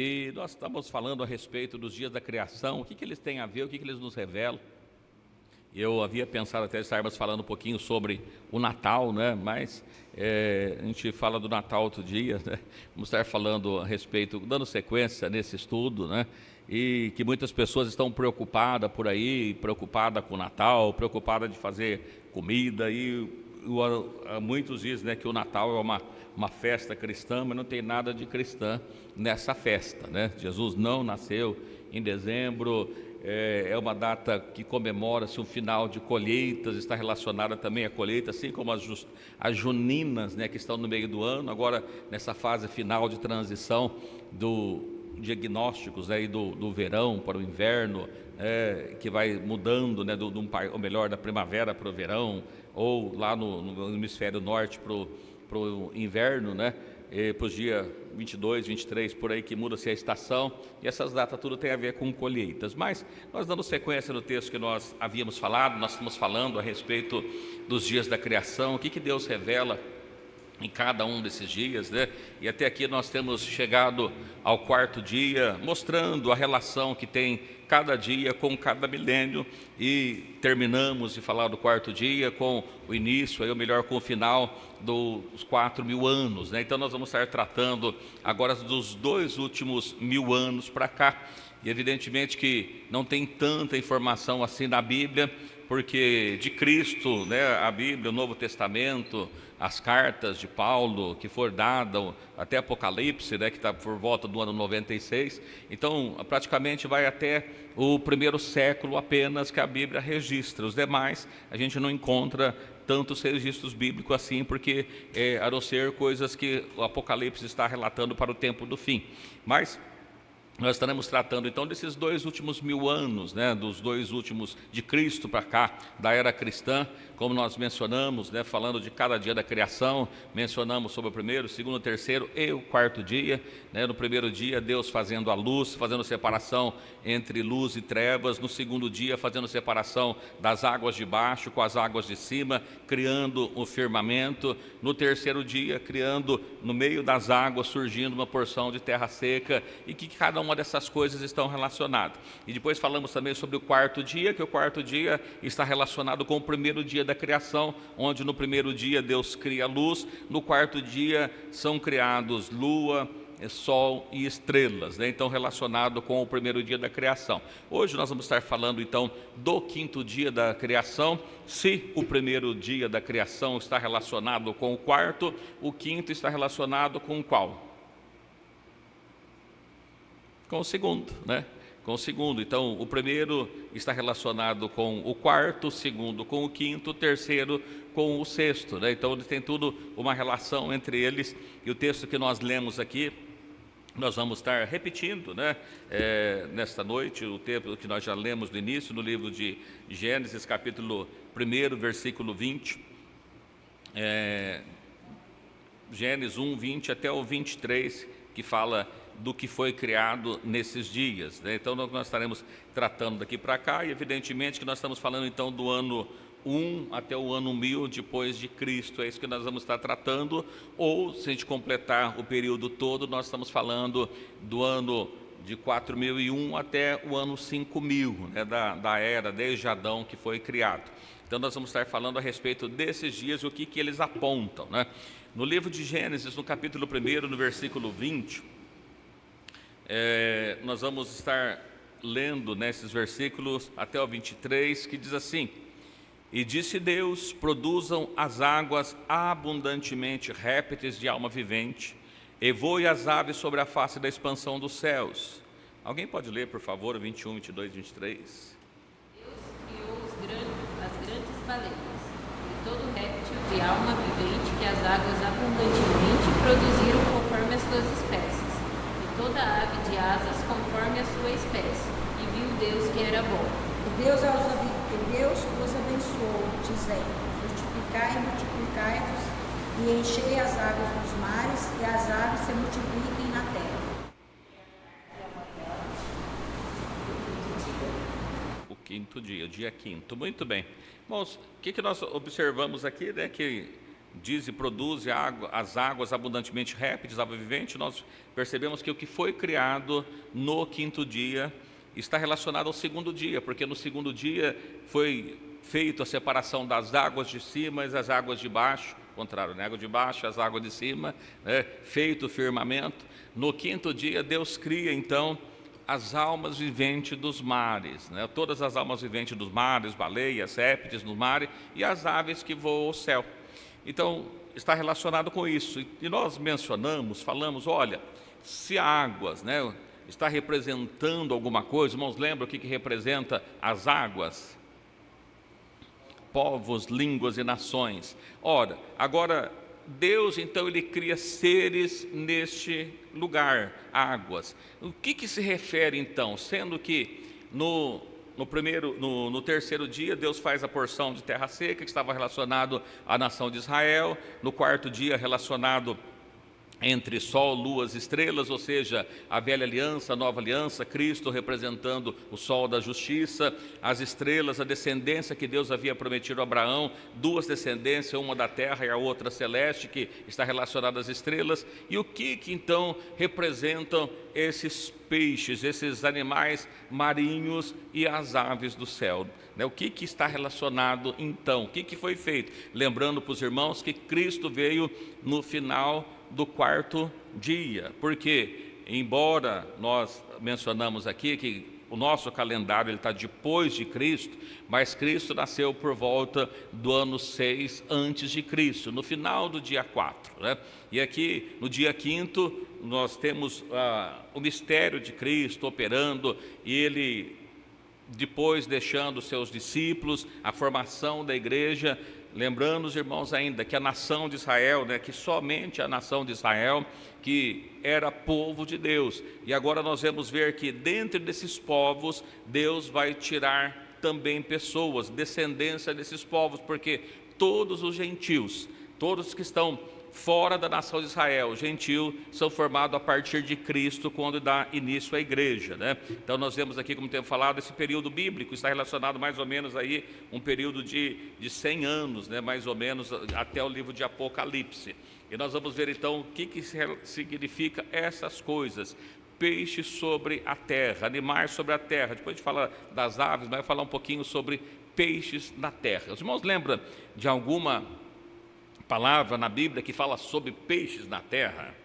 E nós estamos falando a respeito dos dias da criação, o que eles têm a ver, o que eles nos revelam. Eu havia pensado até estarmos falando um pouquinho sobre o Natal, né? Mas a gente fala do Natal outro dia, né? Vamos estar falando a respeito, dando sequência nesse estudo, né? E que muitas pessoas estão preocupadas por aí, preocupadas com o Natal, preocupadas de fazer comida, e muitos dizem, né, que o Natal é uma festa cristã, mas não tem nada de cristã nessa festa, né? Jesus não nasceu em dezembro. É uma data que comemora-se um final de colheitas, está relacionada também à colheita, assim como as juninas, né, que estão no meio do ano, agora nessa fase final de transição do diagnósticos, né, e do verão para o inverno, que vai mudando, né, ou melhor, da primavera para o verão, ou lá no hemisfério norte para o inverno, né? Para os dias 22, 23, por aí, que muda-se a estação, e essas datas tudo tem a ver com colheitas. Mas nós, dando sequência no texto que nós havíamos falado, nós estamos falando a respeito dos dias da criação, o que Deus revela em cada um desses dias, né? E até aqui nós temos chegado ao quarto dia, mostrando a relação que tem cada dia com cada milênio, e terminamos de falar do quarto dia com o início, ou melhor, com o final dos 4.000 anos, né? Então nós vamos estar tratando agora dos 2 últimos 1.000 anos para cá, e evidentemente que não tem tanta informação assim na Bíblia, porque de Cristo, né, a Bíblia, o Novo Testamento, as cartas de Paulo, que foram dadas até Apocalipse, né, que está por volta do ano 96, então praticamente vai até o 1º século apenas que a Bíblia registra. Os demais a gente não encontra tantos registros bíblicos assim, porque a não ser coisas que o Apocalipse está relatando para o tempo do fim. Mas nós estaremos tratando então desses 2 últimos 1.000 anos, né, dos 2 últimos de Cristo para cá, da era cristã, como nós mencionamos, né, falando de cada dia da criação. Mencionamos sobre o 1º, 2º, 3º e o 4º dia, né? No 1º dia, Deus fazendo a luz, fazendo separação entre luz e trevas. No 2º dia, fazendo separação das águas de baixo com as águas de cima, criando o firmamento. No 3º dia, criando no meio das águas, surgindo uma porção de terra seca, e que cada uma dessas coisas estão relacionadas. E depois falamos também sobre o 4º dia, que o 4º dia está relacionado com o 1º dia da criação, onde no 1º dia Deus cria a luz, no 4º dia são criados lua, sol e estrelas, né? Então relacionado com o 1º dia da criação. Hoje nós vamos estar falando então do 5º dia da criação. Se o 1º dia da criação está relacionado com o 4º, o 5º está relacionado com qual? Com o 2º, né? Com o 2º. Então, o 1º está relacionado com o 4º, o 2º com o 5º, o 3º com o 6º, né? Então, tem tudo uma relação entre eles, e o texto que nós lemos aqui, nós vamos estar repetindo, né, nesta noite, o texto que nós já lemos no início, no livro de Gênesis, capítulo 1, versículo 20, Gênesis 1, 20 até o 23, que fala do que foi criado nesses dias, né? Então nós estaremos tratando daqui para cá, e evidentemente que nós estamos falando então do ano 1 até o ano 1000 depois de Cristo. É isso que nós vamos estar tratando, ou se a gente completar o período todo, nós estamos falando do ano de 4001 até o ano 5000, né, da era desde Adão que foi criado. Então nós vamos estar falando a respeito desses dias e o que eles apontam, né? No livro de Gênesis, no capítulo 1, no versículo 20, nós vamos estar lendo nesses versículos até o 23, que diz assim: E disse Deus, produzam as águas abundantemente répteis de alma vivente, e voe as aves sobre a face da expansão dos céus. Alguém pode ler, por favor, 21, 22, 23? Deus criou as grandes baleias, e todo réptil de alma vivente que as águas abundantemente produziram conforme as suas espécies, e toda ave de asas conforme a sua espécie. E viu Deus que era bom. E Deus os abençoou, dizendo: frutificai e multiplicai-vos, e enchei as águas dos mares, e as aves se multipliquem na terra. O 5º dia, o dia 5º. Muito bem. Irmãos, o que nós observamos aqui, né? Que diz e produz as águas abundantemente répteis, água vivente, nós percebemos que o que foi criado no quinto dia está relacionado ao segundo dia, porque no segundo dia foi feita a separação das águas de cima e das águas de baixo, contrário, né? Água de baixo, as águas de cima, né? Feito o firmamento. No quinto dia, Deus cria, então, as almas viventes dos mares, né? Todas as almas viventes dos mares, baleias, répteis no mar e as aves que voam ao céu. Então, está relacionado com isso. E nós falamos, olha, se águas, né, está representando alguma coisa, irmãos, lembram o que representa as águas? Povos, línguas e nações. Ora, agora, Deus, então, Ele cria seres neste lugar, águas. O que se refere, então? Sendo que no terceiro dia, Deus faz a porção de terra seca, que estava relacionado à nação de Israel. No quarto dia, relacionado entre sol, luas, estrelas, ou seja, a velha aliança, a nova aliança, Cristo representando o sol da justiça, as estrelas, a descendência que Deus havia prometido a Abraão, 2 descendências, uma da terra e a outra celeste, que está relacionada às estrelas. E o que então representam esses peixes, esses animais marinhos e as aves do céu? O que está relacionado então? O que foi feito? Lembrando para os irmãos que Cristo veio no final do quarto dia, porque embora nós mencionamos aqui que o nosso calendário está depois de Cristo, mas Cristo nasceu por volta do ano 6 antes de Cristo, no final do dia 4, né? E aqui no dia 5º nós temos o mistério de Cristo operando, e Ele depois deixando os seus discípulos, a formação da igreja. Lembrando os irmãos ainda que a nação de Israel, né, que somente a nação de Israel, que era povo de Deus. E agora nós vamos ver que dentro desses povos, Deus vai tirar também pessoas, descendência desses povos, porque todos os gentios, todos que estão fora da nação de Israel, gentil, são formados a partir de Cristo, quando dá início à igreja, né? Então nós vemos aqui, como temos falado, esse período bíblico está relacionado mais ou menos aí um período de 100 anos, né? Mais ou menos até o livro de Apocalipse. E nós vamos ver então o que significa essas coisas. Peixes sobre a terra, animais sobre a terra. Depois de falar das aves, vai falar um pouquinho sobre peixes na terra. Os irmãos lembram de alguma palavra na Bíblia que fala sobre peixes na terra?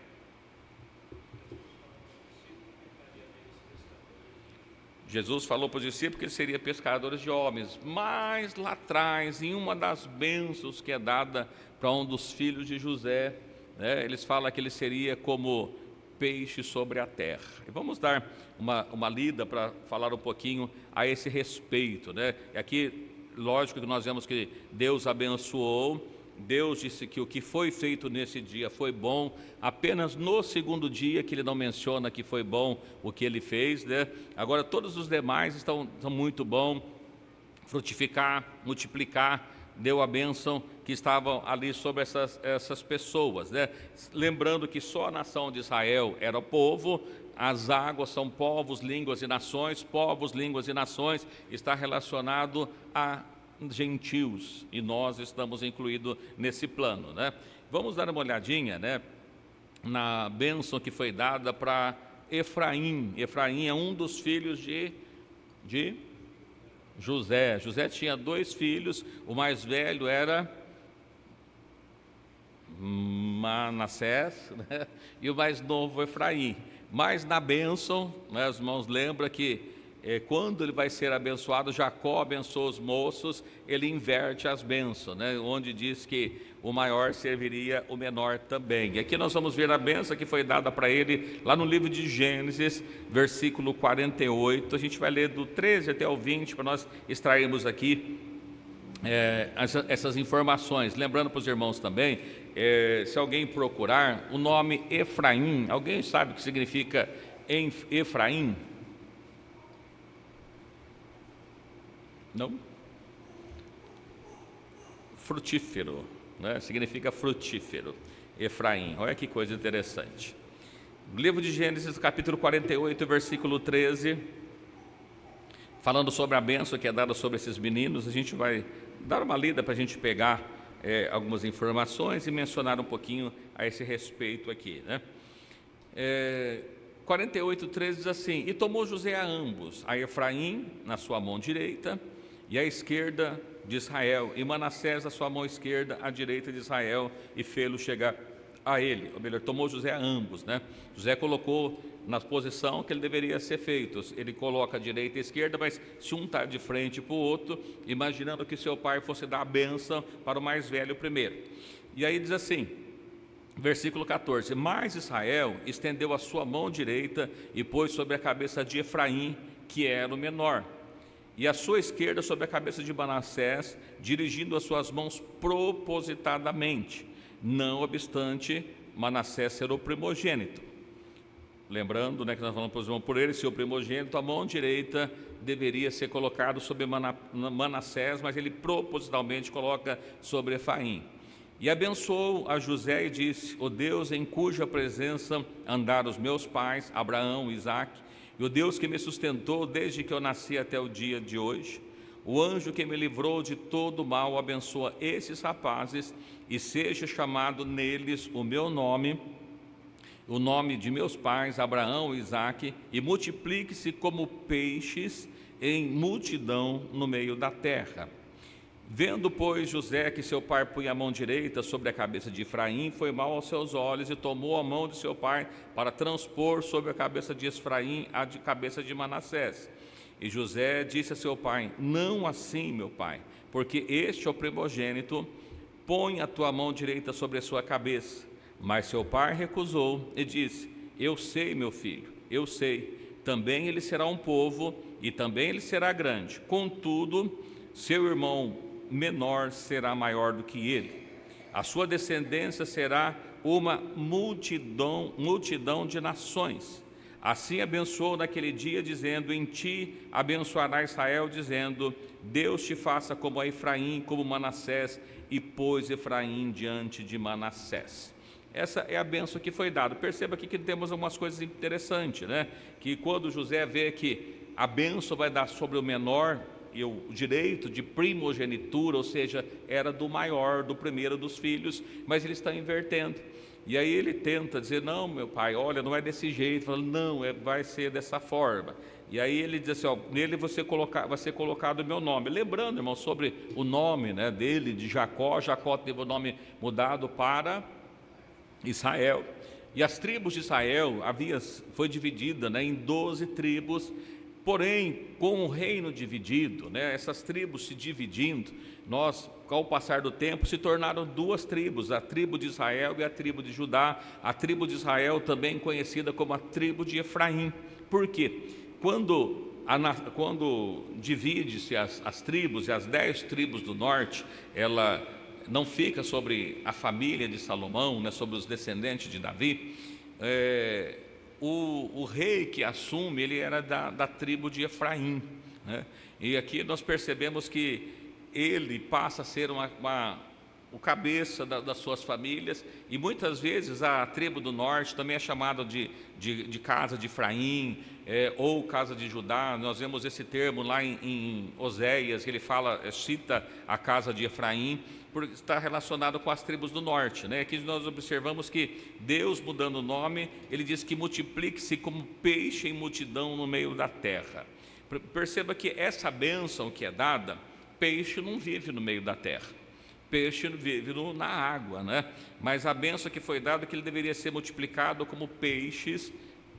Jesus falou para os discípulos que ele seria pescadores de homens, mas lá atrás, em uma das bênçãos que é dada para um dos filhos de José, né, eles falam que ele seria como peixe sobre a terra. E vamos dar uma lida para falar um pouquinho a esse respeito, né? E aqui, lógico que nós vemos que Deus abençoou. Deus disse que o que foi feito nesse dia foi bom, apenas no segundo dia que ele não menciona que foi bom o que ele fez, né? Agora todos os demais estão muito bom, frutificar, multiplicar, deu a bênção que estavam ali sobre essas pessoas, né? Lembrando que só a nação de Israel era o povo, as águas são povos, línguas e nações, povos, línguas e nações, está relacionado a gentios, e nós estamos incluídos nesse plano, né? Vamos dar uma olhadinha, né, na bênção que foi dada para Efraim. Efraim é um dos filhos de José. José tinha 2 filhos, o mais velho era Manassés, né, e o mais novo Efraim. Mas na bênção, né, os irmãos lembram que quando ele vai ser abençoado, Jacó abençoa os moços, ele inverte as bênçãos, né? Onde diz que o maior serviria o menor também. E aqui nós vamos ver a bênção que foi dada para ele, lá no livro de Gênesis, versículo 48, a gente vai ler do 13 até o 20, para nós extrairmos aqui essas informações. Lembrando para os irmãos também, se alguém procurar, o nome Efraim, alguém sabe o que significa Efraim? Não? Frutífero, né? Significa frutífero, Efraim. Olha que coisa interessante. Livro de Gênesis, capítulo 48, versículo 13, falando sobre a bênção que é dada sobre esses meninos. A gente vai dar uma lida para a gente pegar algumas informações e mencionar um pouquinho a esse respeito aqui, né? 48:13 diz assim: e tomou José a ambos, a Efraim na sua mão direita e à esquerda de Israel, e Manassés a sua mão esquerda, à direita de Israel, e fê-lo chegar a ele. Ou melhor, tomou José a ambos, né? José colocou na posição que ele deveria ser feito. Ele coloca a direita e a esquerda, mas se um está de frente para o outro, imaginando que seu pai fosse dar a bênção para o mais velho primeiro. E aí diz assim, versículo 14: mas Israel estendeu a sua mão direita e pôs sobre a cabeça de Efraim, que era o menor, e a sua esquerda sobre a cabeça de Manassés, dirigindo as suas mãos propositadamente, não obstante Manassés ser o primogênito. Lembrando, né, que nós falamos por ele ser o primogênito, a mão direita deveria ser colocada sobre Manassés, mas ele propositalmente coloca sobre Efraim. E abençoou a José e disse: o Deus em cuja presença andaram os meus pais, Abraão, Isaque, e o Deus que me sustentou desde que eu nasci até o dia de hoje, o anjo que me livrou de todo mal, abençoa esses rapazes, e seja chamado neles o meu nome, o nome de meus pais, Abraão e Isaque, e multiplique-se como peixes em multidão no meio da terra. Vendo, pois, José que seu pai punha a mão direita sobre a cabeça de Efraim, foi mal aos seus olhos, e tomou a mão de seu pai para transpor sobre a cabeça de Efraim a de cabeça de Manassés. E José disse a seu pai: não assim, meu pai, porque este é o primogênito, põe a tua mão direita sobre a sua cabeça. Mas seu pai recusou e disse: eu sei, meu filho, eu sei, também ele será um povo, e também ele será grande, contudo, seu irmão menor será maior do que ele. A sua descendência será uma multidão de nações. Assim abençoou naquele dia, dizendo: em ti abençoará Israel, dizendo: Deus te faça como a Efraim, como Manassés, e pôs Efraim diante de Manassés. Essa é a bênção que foi dada. Perceba aqui que temos algumas coisas interessantes, né? Que quando José vê que a bênção vai dar sobre o menor, e o direito de primogenitura, ou seja, era do maior, do primeiro dos filhos, mas ele está invertendo. E aí ele tenta dizer: não, meu pai, olha, não é desse jeito. Fala: não, vai ser dessa forma. E aí ele diz assim: ó, nele vai ser colocado o meu nome. Lembrando, irmão, sobre o nome, né, dele, de Jacó. Jacó teve o nome mudado para Israel. E as tribos de Israel foi dividida, né, em 12 tribos. Porém, com o reino dividido, né, essas tribos se dividindo, com o passar do tempo, se tornaram duas tribos, a tribo de Israel e a tribo de Judá. A tribo de Israel, também conhecida como a tribo de Efraim. Por quê? Quando divide-se as tribos, e as 10 tribos do norte, ela não fica sobre a família de Salomão, né, sobre os descendentes de Davi. O rei que assume, ele era da tribo de Efraim, né? E aqui nós percebemos que ele passa a ser o cabeça das suas famílias, e muitas vezes a tribo do norte também é chamada de casa de Efraim, ou casa de Judá. Nós vemos esse termo lá em Oséias, que ele cita a casa de Efraim, por estar relacionado com as tribos do norte, né? Aqui nós observamos que Deus, mudando o nome, ele diz que multiplique-se como peixe em multidão no meio da terra. Perceba que essa bênção que é dada, peixe não vive no meio da terra, peixe vive na água, né? Mas a bênção que foi dada é que ele deveria ser multiplicado como peixes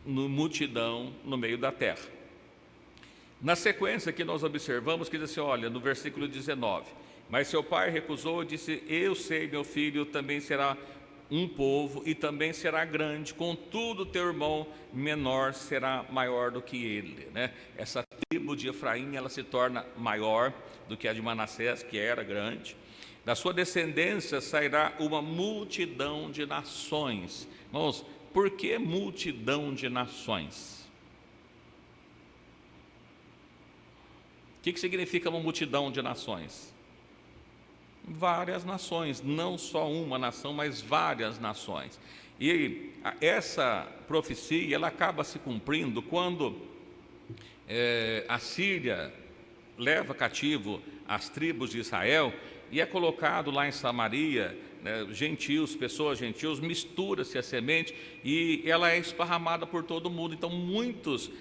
no multidão no meio da terra. Na sequência aqui nós observamos que diz assim, olha, no versículo 19: mas seu pai recusou e disse: eu sei, meu filho, também será um povo e também será grande, contudo teu irmão menor será maior do que ele, né? Essa tribo de Efraim, ela se torna maior do que a de Manassés, que era grande. Da sua descendência sairá uma multidão de nações. Irmãos, por que multidão de nações? O que significa uma multidão de nações? Várias nações, não só uma nação, mas várias nações. E essa profecia, ela acaba se cumprindo quando a Síria leva cativo as tribos de Israel, e é colocado lá em Samaria, né, gentios, pessoas gentios, mistura-se a semente e ela é esparramada por todo mundo. Então muitos,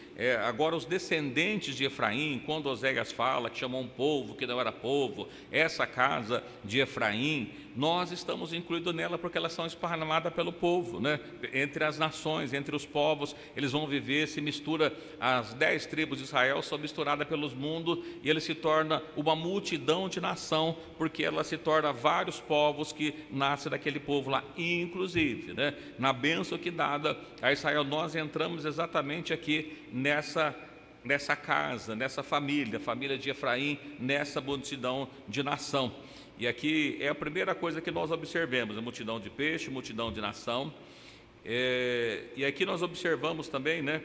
agora os descendentes de Efraim, quando Oséias fala que chamou um povo que não era povo, essa casa de Efraim, nós estamos incluídos nela porque elas são esparramadas pelo povo, né? Entre as nações, entre os povos, eles vão viver, se mistura, as 10 tribos de Israel são misturadas pelos mundos e ele se torna uma multidão de nação, porque ela se torna vários povos que nascem daquele povo lá, inclusive, né? Na bênção que dada a Israel, nós entramos exatamente aqui nessa casa, nessa família, família de Efraim, nessa multidão de nação. E aqui é a primeira coisa que nós observamos, a multidão de peixe, multidão de nação. E aqui nós observamos também, né,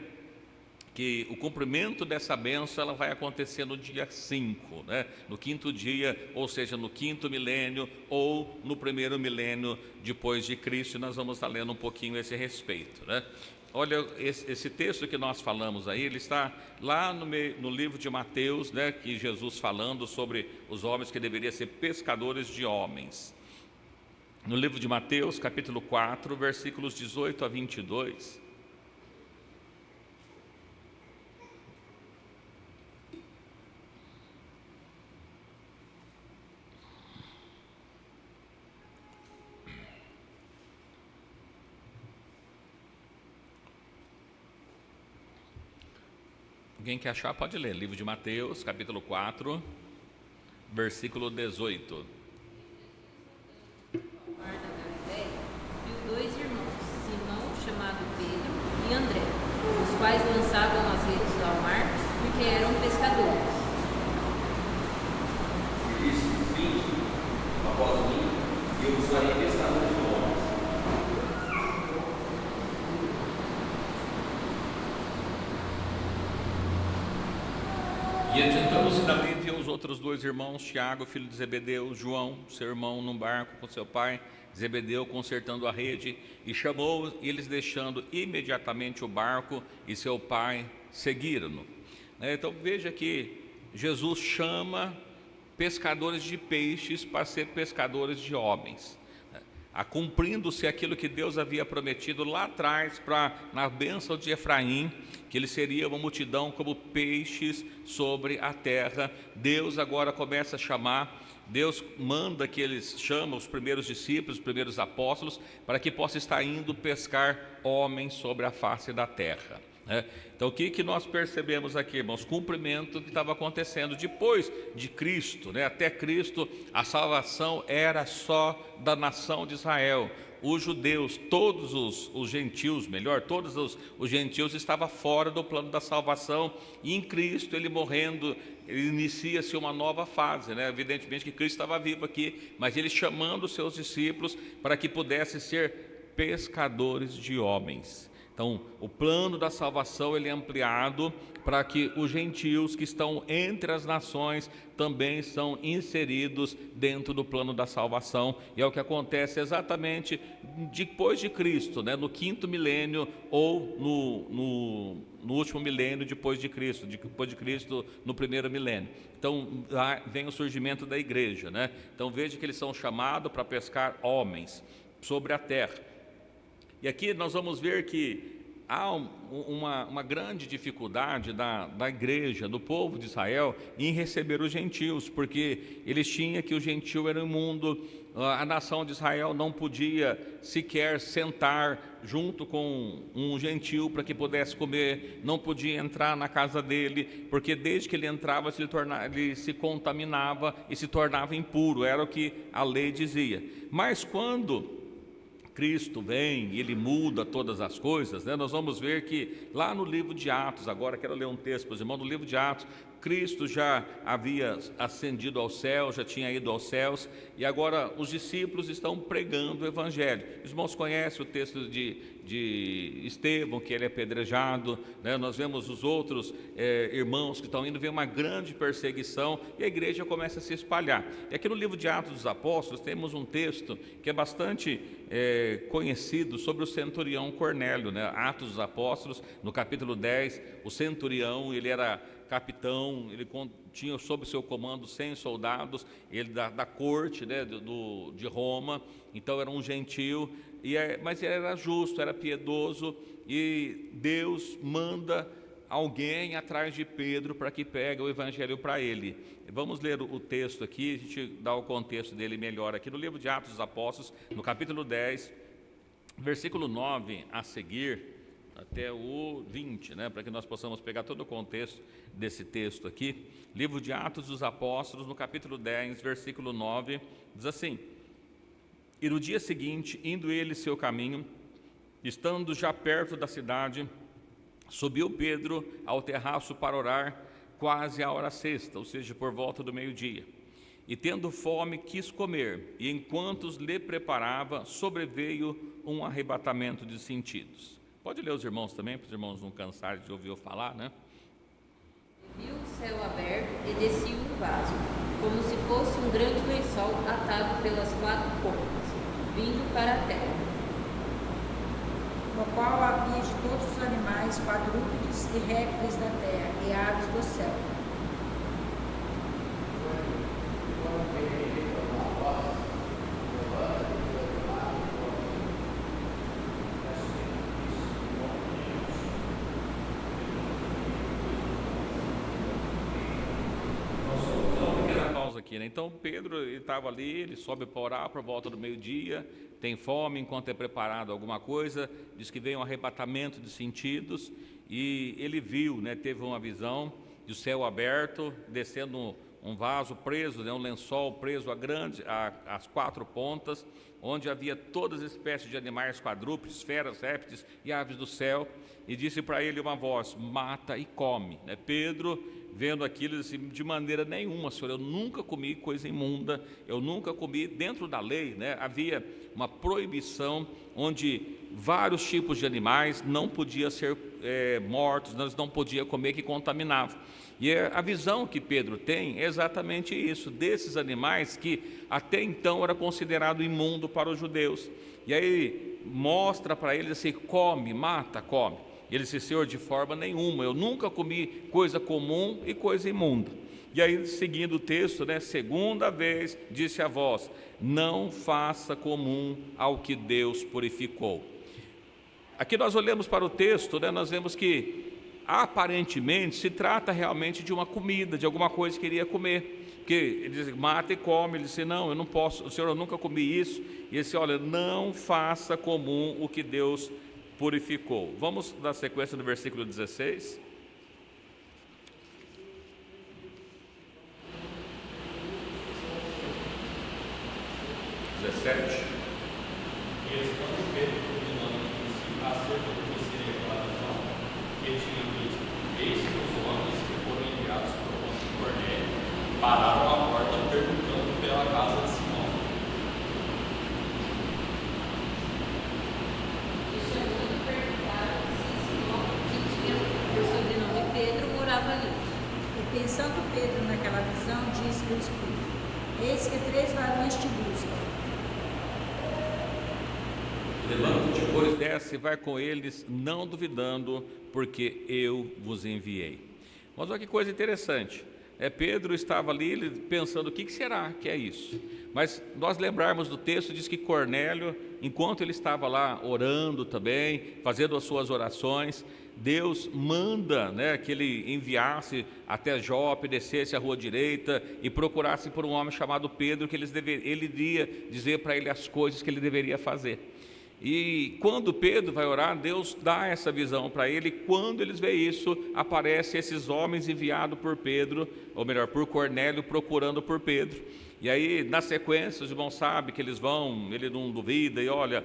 que o cumprimento dessa bênção ela vai acontecer no dia 5, né, no 5º dia, ou seja, no 5º milênio ou no 1º milênio depois de Cristo. E nós vamos estar lendo um pouquinho a esse respeito, né? Olha, esse texto que nós falamos aí, ele está lá no livro de Mateus, né, que Jesus falando sobre os homens que deveriam ser pescadores de homens. No livro de Mateus, capítulo 4, versículos 18 a 22. Alguém que achar pode ler, livro de Mateus, capítulo 4, versículo 18. Mar da Galileia, viu 2 irmãos, Simão, chamado Pedro, e André, os quais lançavam as redes ao mar, porque eram pescadores. Ele disse: vinde após mim, e eu vos farei pescadores de homens. E adiantando-se dali, viu os outros 2 irmãos, Tiago, filho de Zebedeu, João, seu irmão, num barco com seu pai, Zebedeu, consertando a rede, e chamou, e eles, deixando imediatamente o barco e seu pai, seguiram-no. Então veja que Jesus chama pescadores de peixes para ser pescadores de homens, cumprindo-se aquilo que Deus havia prometido lá atrás, na bênção de Efraim, que ele seria uma multidão como peixes sobre a terra. Deus agora começa a chamar, Deus manda que eles chamem os primeiros discípulos, os primeiros apóstolos, para que possa estar indo pescar homens sobre a face da terra. Então o que nós percebemos aqui, irmãos? Cumprimento que estava acontecendo depois de Cristo, né? Até Cristo a salvação era só da nação de Israel. Os judeus, todos os gentios, todos os gentios estavam fora do plano da salvação, e em Cristo, ele morrendo, inicia-se uma nova fase, né? Evidentemente que Cristo estava vivo aqui, mas ele chamando os seus discípulos para que pudessem ser pescadores de homens. Então, o plano da salvação ele é ampliado para que os gentios que estão entre as nações também são inseridos dentro do plano da salvação. E é o que acontece exatamente depois de Cristo, né? No 5º milênio ou no último milênio depois de Cristo no 1º milênio. Então, lá vem o surgimento da igreja, né? Então, veja que eles são chamados para pescar homens sobre a terra. E aqui nós vamos ver que há uma grande dificuldade da igreja, do povo de Israel, em receber os gentios, porque eles tinham que o gentio era imundo, a nação de Israel não podia sequer sentar junto com um gentio para que pudesse comer, não podia entrar na casa dele, porque desde que ele entrava ele se contaminava e se tornava impuro, era o que a lei dizia. Mas quando Cristo vem e ele muda todas as coisas, né? Nós vamos ver que lá no livro de Atos, agora quero ler um texto para os irmãos, no livro de Atos, Cristo já havia ascendido ao céu, já tinha ido aos céus, e agora os discípulos estão pregando o evangelho. Os irmãos conhecem o texto de Estevão, que ele é apedrejado, né? Nós vemos os outros irmãos que estão indo, vem uma grande perseguição e a igreja começa a se espalhar. E aqui no livro de Atos dos Apóstolos temos um texto que é bastante conhecido sobre o centurião Cornélio, né? Atos dos Apóstolos, no capítulo 10, o centurião, ele era capitão, ele tinha sob seu comando 100 soldados, ele da corte, né, de Roma, então era um gentil, mas ele era justo, era piedoso, e Deus manda alguém atrás de Pedro para que pegue o evangelho para ele. Vamos ler o texto aqui, a gente dá o contexto dele melhor aqui no livro de Atos dos Apóstolos, no capítulo 10, versículo 9 a seguir, até o 20, né, para que nós possamos pegar todo o contexto desse texto aqui. Livro de Atos dos Apóstolos, no capítulo 10, versículo 9, diz assim: E no dia seguinte, indo ele seu caminho, estando já perto da cidade, subiu Pedro ao terraço para orar, quase à hora sexta, ou seja, por volta do meio-dia. E tendo fome, quis comer, e enquanto lhe preparava, sobreveio um arrebatamento de sentidos. Pode ler os irmãos também, para os irmãos não cansarem de ouvir eu falar, né? Viu o céu aberto e descia um vaso, como se fosse um grande lençol atado pelas 4 pontas, vindo para a terra, no qual havia de todos os animais, quadrúpedes e répteis da terra e aves do céu. Aqui, né? Então Pedro estava ali, ele sobe para orar por volta do meio-dia, tem fome enquanto é preparado alguma coisa, diz que vem um arrebatamento de sentidos, e ele viu, né, teve uma visão de céu aberto, descendo um vaso preso, né, um lençol preso às 4 pontas, onde havia todas as espécies de animais quadrúpedes, feras, répteis e aves do céu, e disse para ele uma voz: mata e come, né? Pedro, vendo aquilo, disse: de maneira nenhuma, Senhor, eu nunca comi coisa imunda, eu nunca comi. Dentro da lei, né, havia uma proibição onde vários tipos de animais não podiam ser mortos, nós não podiam comer, que contaminavam. E a visão que Pedro tem é exatamente isso, desses animais que até então era considerado imundo para os judeus. E aí mostra para eles assim: come, mata, come. E ele disse: Senhor, de forma nenhuma, eu nunca comi coisa comum e coisa imunda. E aí, seguindo o texto, né, segunda vez disse a voz: não faça comum ao que Deus purificou. Aqui nós olhamos para o texto, né, nós vemos que aparentemente se trata realmente de uma comida, de alguma coisa que ele iria comer. Porque ele diz: mata e come. Ele disse: não, eu não posso, Senhor, eu nunca comi isso. E ele disse: olha, não faça comum o que Deus purificou. Vamos dar sequência no versículo 16. 17. E estando Pedro continuando acerca do que seria aquela visão que ele tinha visto, eis que os homens que foram enviados por conta de Cornélio pararam à porta perguntando pela casa de Simão. e chamando perguntaram se Simão, que tinha por sobrenome Pedro, morava ali. E pensando Pedro naquela visão, disse o Espírito: eis que 3 varões te buscam. Levanta-te, pois, desce e vai com eles, não duvidando, porque eu vos enviei. Mas olha que coisa interessante. Pedro estava ali ele pensando: o que será que é isso? Mas nós lembrarmos do texto, diz que Cornélio, enquanto ele estava lá orando também, fazendo as suas orações, Deus manda, né, que ele enviasse até Jope, descesse a rua direita e procurasse por um homem chamado Pedro, que ele iria dizer para ele as coisas que ele deveria fazer. E quando Pedro vai orar, Deus dá essa visão para ele. Quando eles veem isso, aparecem esses homens enviados por Pedro, ou melhor, por Cornélio, procurando por Pedro. E aí, na sequência, os irmãos sabem que eles vão, ele não duvida, e olha,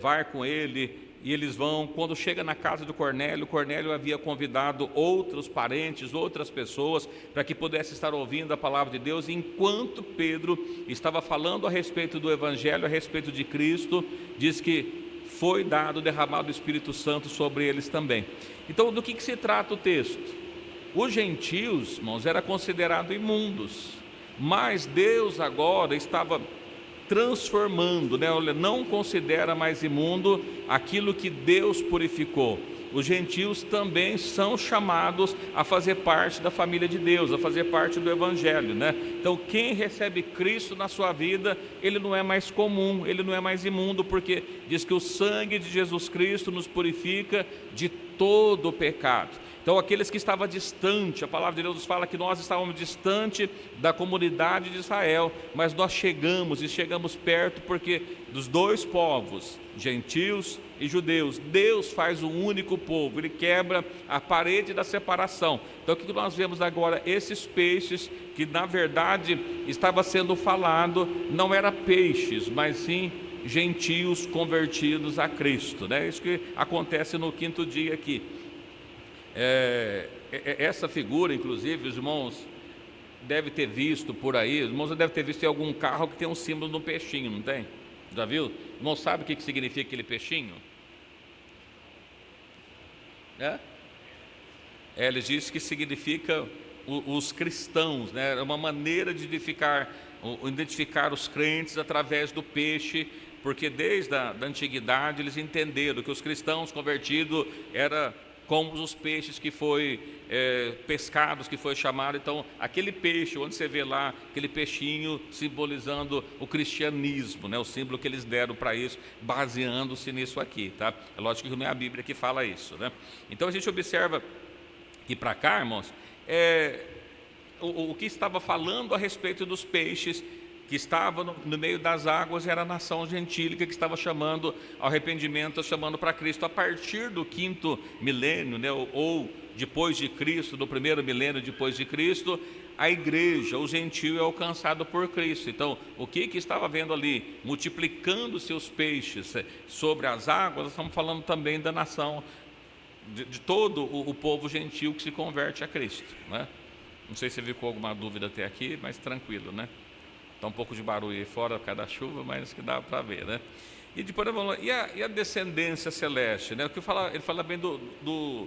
vai com ele. E eles vão, quando chega na casa do Cornélio, Cornélio havia convidado outros parentes, outras pessoas, para que pudesse estar ouvindo a palavra de Deus. E enquanto Pedro estava falando a respeito do Evangelho, a respeito de Cristo, diz que foi derramado o Espírito Santo sobre eles também. Então, do que se trata o texto? Os gentios, irmãos, eram considerados imundos, mas Deus agora estava transformando, né? Olha, não considera mais imundo aquilo que Deus purificou. os gentios também são chamados a fazer parte da família de Deus, a fazer parte do Evangelho, né? Então, quem recebe Cristo na sua vida, ele não é mais comum, ele não é mais imundo, porque diz que o sangue de Jesus Cristo nos purifica de todo o pecado. Então, aqueles que estavam distantes, a palavra de Deus nos fala que nós estávamos distante da comunidade de Israel, mas nós chegamos e chegamos perto, porque dos dois povos, gentios e judeus, Deus faz um único povo, Ele quebra a parede da separação. Então, o que nós vemos agora? Esses peixes, que na verdade estava sendo falado, não eram peixes, mas sim gentios convertidos a Cristo, né? Isso que acontece no quinto dia aqui. Essa figura, inclusive, os irmãos devem ter visto por aí, os irmãos devem ter visto em algum carro que tem um símbolo do peixinho, não tem? Já viu? Os irmãos sabem o que significa aquele peixinho? Eles dizem que significa os cristãos, né? É uma maneira de identificar os crentes através do peixe, porque desde a antiguidade eles entenderam que os cristãos convertidos eram como os peixes que foi pescados, que foi chamado. Então, aquele peixe, onde você vê lá, aquele peixinho simbolizando o cristianismo, né? O símbolo que eles deram para isso, baseando-se nisso aqui, tá? É lógico que não é a Bíblia que fala isso, né? Então, a gente observa que para cá, irmãos, o que estava falando a respeito dos peixes que estavam no meio das águas era a nação gentílica que estava chamando ao arrependimento, chamando para Cristo. A partir do quinto milênio, né, ou depois de Cristo, do primeiro milênio depois de Cristo, a igreja, o gentio é alcançado por Cristo. Então, o que estava vendo ali? Multiplicando-se os peixes sobre as águas, nós estamos falando também da nação, de todo o povo gentil que se converte a Cristo, né? Não sei se ficou alguma dúvida até aqui, mas tranquilo, né? Está um pouco de barulho aí fora por causa da chuva, mas que dá para ver, né? E depois vamos lá, e a descendência celeste, né? O que ele fala bem dos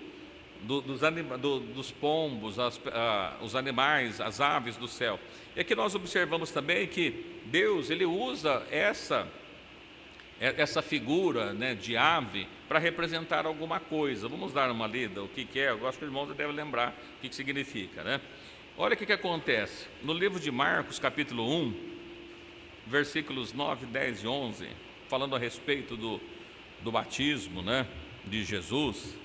pombos, os animais, as aves do céu. E aqui nós observamos também que Deus, Ele usa essa figura, né, de ave para representar alguma coisa. Vamos dar uma lida, o que é? Eu acho que o irmão já deve lembrar o que significa, né? Olha o que acontece no livro de Marcos, capítulo 1, versículos 9, 10 e 11, falando a respeito do batismo, né, de Jesus.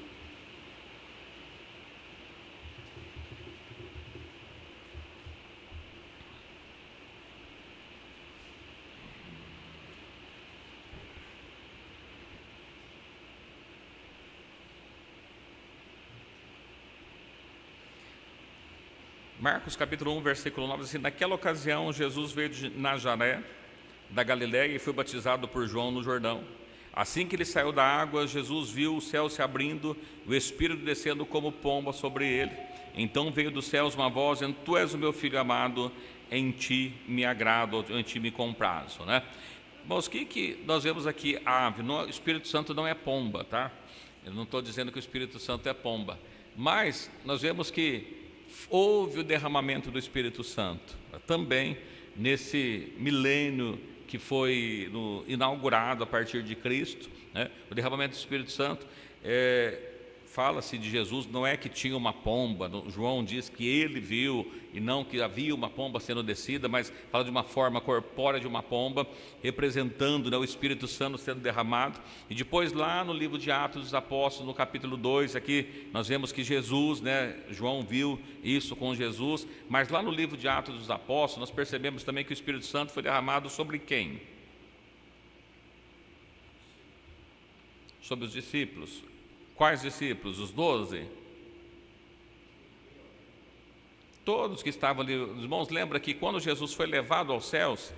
Marcos capítulo 1, versículo 9, assim: naquela ocasião Jesus veio de Nazaré, da Galiléia, e foi batizado por João no Jordão. Assim que ele saiu da água, Jesus viu o céu se abrindo, o Espírito descendo como pomba sobre ele. Então veio dos céus uma voz dizendo: tu és o meu filho amado, em ti me agrado, em ti me comprazo, né? Mas o que nós vemos aqui? Ave, o Espírito Santo não é pomba, tá? Eu não estou dizendo que o Espírito Santo é pomba, mas nós vemos que houve o derramamento do Espírito Santo também nesse milênio que foi inaugurado a partir de Cristo, né? O derramamento do Espírito Santo, fala-se de Jesus, não é que tinha uma pomba, João diz que ele viu e não que havia uma pomba sendo descida, mas fala de uma forma corpórea de uma pomba, representando, né, o Espírito Santo sendo derramado. E depois lá no livro de Atos dos Apóstolos, no capítulo 2, aqui nós vemos que Jesus, né, João viu isso com Jesus, mas lá no livro de Atos dos Apóstolos nós percebemos também que o Espírito Santo foi derramado sobre quem? Sobre os discípulos. Quais discípulos? Os 12? Todos que estavam ali. Os irmãos, lembra que quando Jesus foi levado aos céus,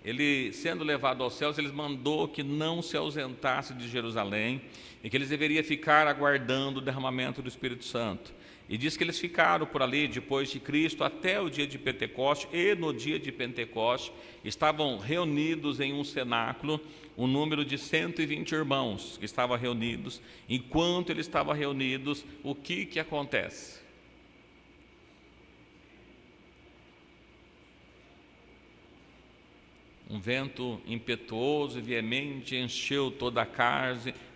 ele, sendo levado aos céus, ele mandou que não se ausentasse de Jerusalém e que eles deveriam ficar aguardando o derramamento do Espírito Santo. E diz que eles ficaram por ali depois de Cristo até o dia de Pentecoste, e no dia de Pentecoste estavam reunidos em um cenáculo um número de 120 irmãos que estavam reunidos. Enquanto eles estavam reunidos, o que acontece? Um vento impetuoso e veemente encheu toda a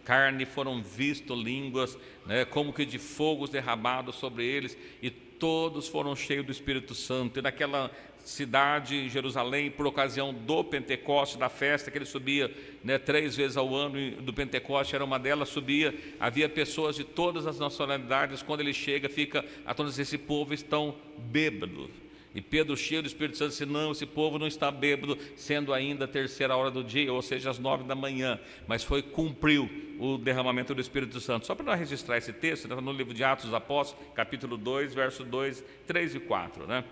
carne foram vistos línguas, né, como que de fogos derramados sobre eles, e todos foram cheios do Espírito Santo. E naquela cidade, Jerusalém, por ocasião do Pentecoste, da festa que ele subia, né, 3 vezes ao ano, e do Pentecoste era uma delas, subia, havia pessoas de todas as nacionalidades. Quando ele chega, fica a todos: esse povo estão bêbados. E Pedro, cheio do Espírito Santo, disse: não, esse povo não está bêbado, sendo ainda a 3ª hora do dia, ou seja, às 9 da manhã. Mas cumpriu o derramamento do Espírito Santo. Só para nós registrar esse texto, né, no livro de Atos dos Apóstolos, capítulo 2, verso 2, 3 e 4, né?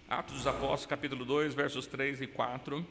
Atos dos Apóstolos, capítulo 2, versos 3 e 4.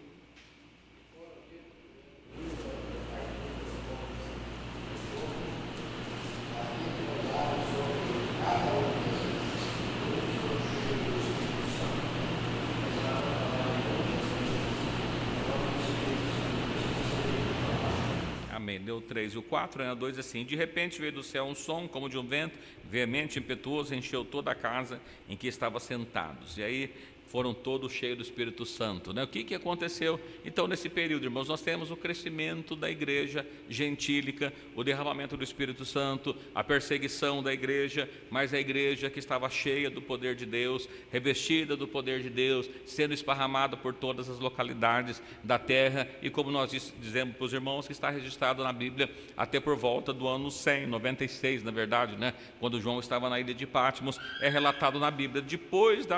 Amém. Deu 3 e o 4, né? 2 assim: de repente veio do céu um som como de um vento veemente, impetuoso, encheu toda a casa em que estavam sentados. E aí foram todos cheios do Espírito Santo, né? O que aconteceu? Então, nesse período, irmãos, nós temos o crescimento da igreja gentílica, o derramamento do Espírito Santo, a perseguição da igreja, mas a igreja que estava cheia do poder de Deus, revestida do poder de Deus, sendo esparramada por todas as localidades da terra. E como nós dizemos para os irmãos, que está registrado na Bíblia até por volta do ano 100, 96, na verdade, né? Quando João estava na ilha de Patmos, é relatado na Bíblia. Depois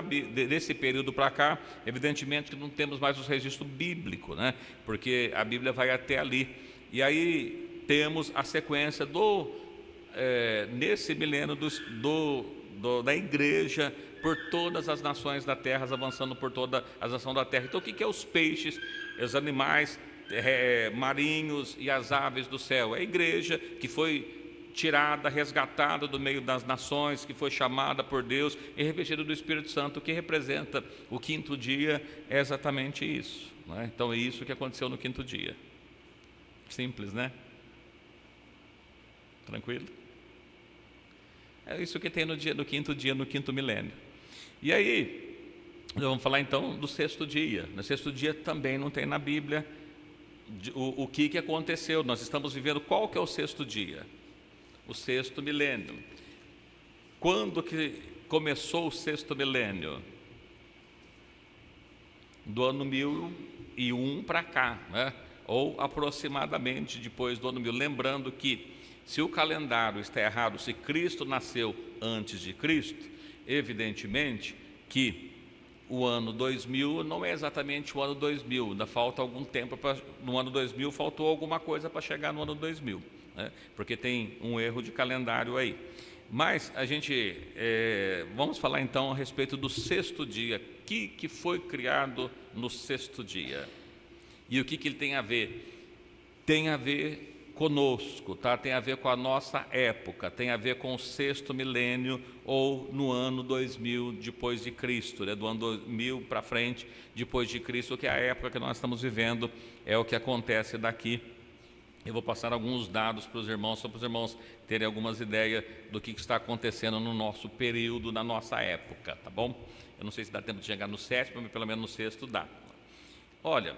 desse período para cá, evidentemente que não temos mais os registros bíblicos, né? Porque a Bíblia vai até ali. E aí temos a sequência nesse milênio da igreja por todas as nações da terra, avançando por toda a nação da terra. Então, o que é os peixes, os animais marinhos e as aves do céu? É a igreja que foi tirada, resgatada do meio das nações, que foi chamada por Deus e revestida do Espírito Santo, que representa o 5º dia. É exatamente isso, né? Então é isso que aconteceu no 5º dia. Simples, né? Tranquilo? É isso que tem no 5º dia, no 5º milênio. E aí, nós vamos falar então do 6º dia. No 6º dia também não tem na Bíblia o que aconteceu. Nós estamos vivendo qual que é o 6º dia? O 6º milênio. Quando que começou o 6º milênio? Do ano 1001 para cá, né? Ou aproximadamente depois do ano 1000. Lembrando que, se o calendário está errado, se Cristo nasceu antes de Cristo, evidentemente que o ano 2000 não é exatamente o ano 2000, ainda falta algum tempo no ano 2000, faltou alguma coisa para chegar no ano 2000, né? Porque tem um erro de calendário aí. Mas a gente, vamos falar então a respeito do 6º dia. O que foi criado no 6º dia? E o que ele tem a ver? Tem a ver conosco, tá? Tem a ver com a nossa época, tem a ver com o 6º milênio, ou no ano 2000 depois de Cristo, né? Do ano 2000 para frente, depois de Cristo, que é a época que nós estamos vivendo, é o que acontece daqui. Eu vou passar alguns dados para os irmãos, só para os irmãos terem algumas ideias do que está acontecendo no nosso período, na nossa época, tá bom? Eu não sei se dá tempo de chegar no 7º, mas pelo menos no 6º dá. Olha,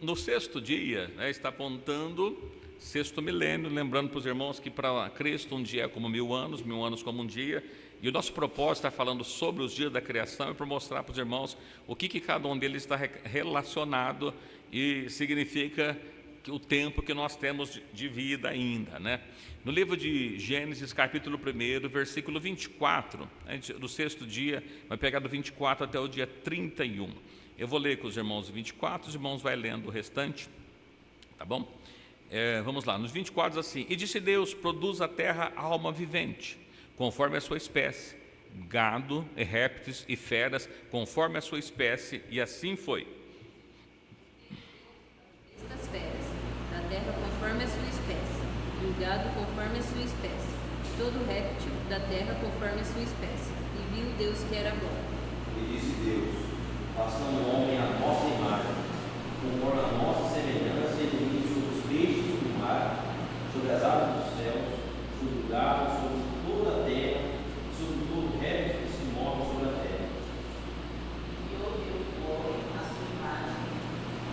no 6º dia, né, está apontando 6º milênio, lembrando para os irmãos que para Cristo um dia é como 1000 anos, 1000 anos como um dia, e o nosso propósito está falando sobre os dias da criação e para mostrar para os irmãos o que cada um deles está relacionado e significa o tempo que nós temos de vida ainda, né? No livro de Gênesis, capítulo 1, versículo 24, do 6º dia, vai pegar do 24 até o dia 31. Eu vou ler com os irmãos 24, os irmãos vão lendo o restante, tá bom? Vamos lá, nos 24 assim: e disse Deus: produz a terra alma vivente, conforme a sua espécie, gado, e répteis e feras, conforme a sua espécie, e assim foi. Estas feras, da terra conforme a sua espécie, e o gado conforme a sua espécie, todo réptil da terra conforme a sua espécie. E viu Deus que era bom. E disse Deus: façamos o homem à nossa imagem, conforme a nossa semelhança, e domine sobre os peixes do mar, sobre as aves dos céus, sobre o gado, sobre toda a terra, sobre todo réptil que se move sobre a terra. E ouviu o homem a sua imagem,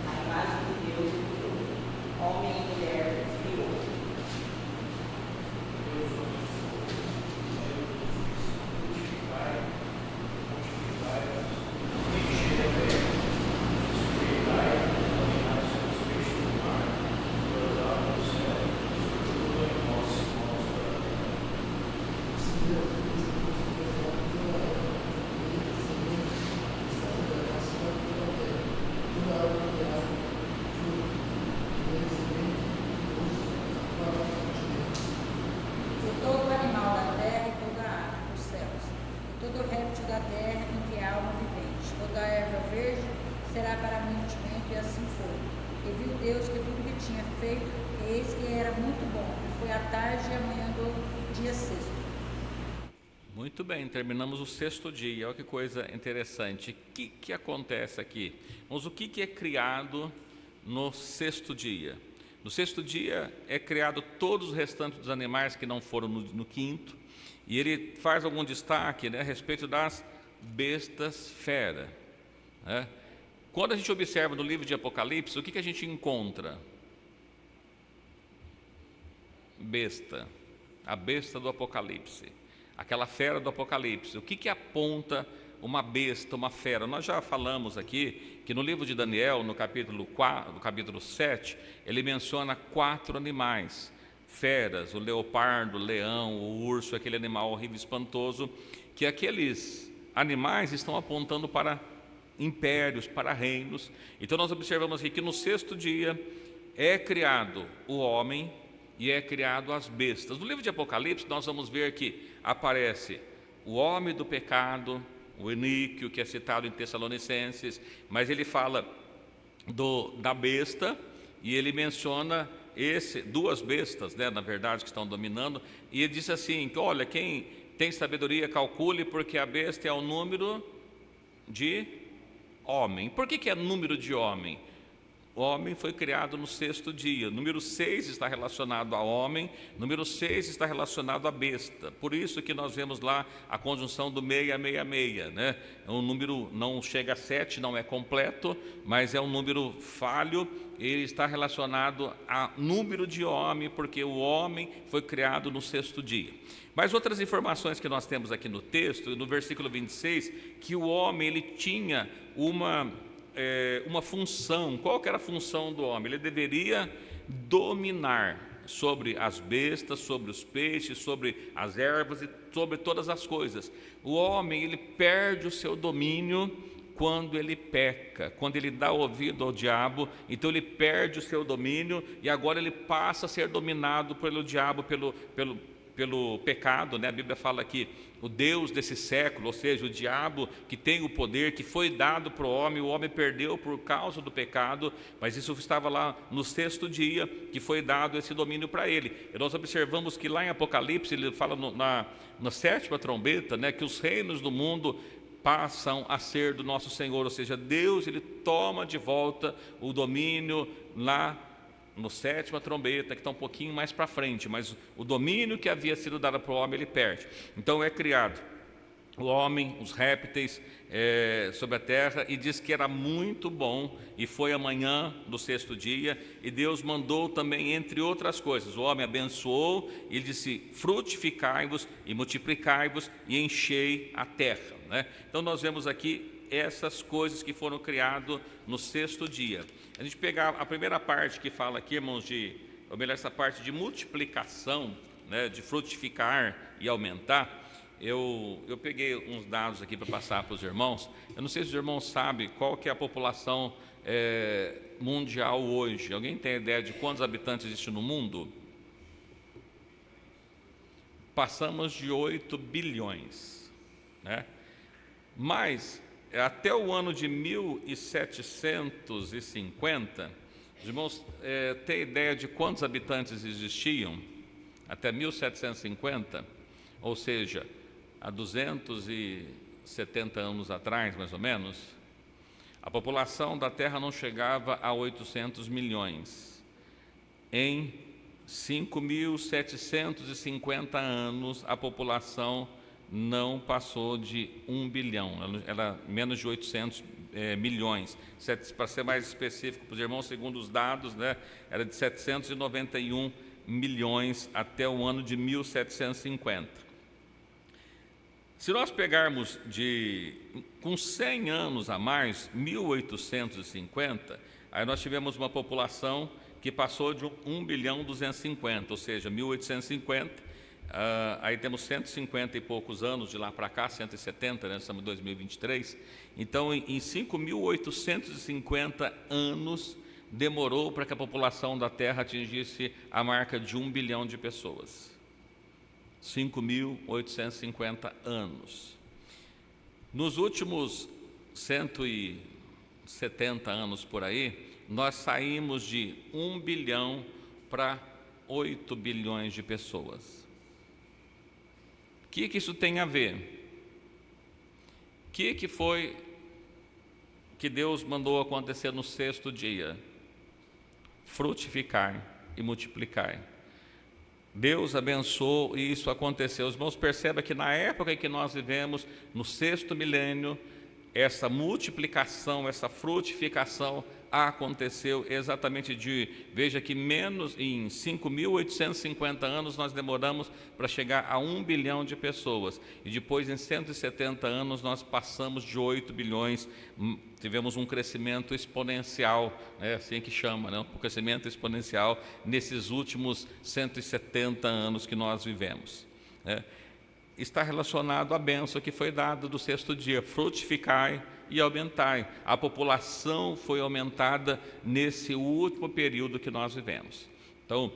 a imagem de Deus o criou, homem e mulher os criou. E todo animal da terra e toda a ave dos céus, e todo réptil da terra em que há alma vivente, toda a erva verde será para mantimento, e assim foi. E viu Deus que tudo que tinha feito, eis que era muito bom, e foi a tarde e a manhã do dia sexto. Muito bem, terminamos o sexto dia. Olha que coisa interessante. O que acontece aqui? Mas o que é criado no sexto dia? No sexto dia é criado todos os restantes dos animais que não foram no quinto, e ele faz algum destaque, né, a respeito das bestas fera, né? Quando a gente observa no livro de Apocalipse, o que a gente encontra? Besta, a besta do Apocalipse, aquela fera do Apocalipse. O que aponta uma besta, uma fera? Nós já falamos aqui que no livro de Daniel, no capítulo 7, ele menciona 4 animais, feras: o leopardo, o leão, o urso, aquele animal horrível e espantoso, que aqueles animais estão apontando para impérios, para reinos. Então nós observamos aqui que no sexto dia é criado o homem e é criado as bestas. No livro de Apocalipse nós vamos ver que aparece o homem do pecado, o iníquo, que é citado em Tessalonicenses, mas ele fala da besta, e ele menciona duas bestas, né, na verdade, que estão dominando, e ele diz assim, que, olha, quem tem sabedoria calcule, porque a besta é o número de homem. Por que é número de homem? O homem foi criado no sexto dia. Número 6 está relacionado ao homem, número 6 está relacionado à besta. Por isso que nós vemos lá a conjunção do 666, né? Um número não chega a 7, não é completo, mas é um número falho. Ele está relacionado a número de homem, porque o homem foi criado no sexto dia. Mas outras informações que nós temos aqui no texto, no versículo 26, que o homem ele tinha uma função. Qual que era a função do homem? Ele deveria dominar sobre as bestas, sobre os peixes, sobre as ervas e sobre todas as coisas. O homem, ele perde o seu domínio quando ele peca, quando ele dá ouvido ao diabo. Então ele perde o seu domínio e agora ele passa a ser dominado pelo diabo, pelo pecado, né? A Bíblia fala que o Deus desse século, ou seja, o diabo, que tem o poder, que foi dado para o homem perdeu por causa do pecado, mas isso estava lá no sexto dia, que foi dado esse domínio para ele. E nós observamos que lá em Apocalipse, ele fala na sétima trombeta, né, que os reinos do mundo passam a ser do nosso Senhor, ou seja, Deus ele toma de volta o domínio lá no sétima trombeta, que está um pouquinho mais para frente, mas o domínio que havia sido dado para o homem, ele perde. Então é criado o homem, os répteis sobre a terra, e diz que era muito bom, e foi a manhã do sexto dia, e Deus mandou também, entre outras coisas, o homem abençoou, e ele disse, frutificai-vos e multiplicai-vos e enchei a terra, né? Então nós vemos aqui essas coisas que foram criadas no sexto dia. A gente pegar a primeira parte que fala aqui, irmãos, ou melhor, essa parte de multiplicação, né, de frutificar e aumentar. Eu peguei uns dados aqui para passar para os irmãos. Eu não sei se os irmãos sabem qual que é a população mundial hoje. Alguém tem ideia de quantos habitantes existem no mundo? Passamos de 8 bilhões, né? Mas até o ano de 1750, os irmãos têm ideia de quantos habitantes existiam? Até 1750, ou seja, há 270 anos atrás, mais ou menos, a população da Terra não chegava a 800 milhões. Em 5.750 anos, a população não passou de 1 bilhão, era menos de 800 milhões. Para ser mais específico para os irmãos, segundo os dados, né, era de 791 milhões até o ano de 1750. Se nós pegarmos com 100 anos a mais, 1850, aí nós tivemos uma população que passou de 1 bilhão 250, ou seja, 1850, aí temos 150 e poucos anos de lá para cá, 170, né, estamos em 2023. Então, em 5.850 anos, demorou para que a população da Terra atingisse a marca de 1 bilhão de pessoas. 5.850 anos. Nos últimos 170 anos por aí, nós saímos de 1 bilhão para 8 bilhões de pessoas. O que isso tem a ver? O que foi que Deus mandou acontecer no sexto dia? Frutificar e multiplicar. Deus abençoou e isso aconteceu. Os irmãos percebam que na época em que nós vivemos, no sexto milênio, essa multiplicação, essa frutificação aconteceu exatamente veja que em 5.850 anos nós demoramos para chegar a 1 bilhão de pessoas, e depois em 170 anos nós passamos de 8 bilhões, tivemos um crescimento exponencial, é assim que chama, né? Um crescimento exponencial nesses últimos 170 anos que nós vivemos, né? Está relacionado à bênção que foi dada do sexto dia, frutificai e aumentai. A população foi aumentada nesse último período que nós vivemos. Então,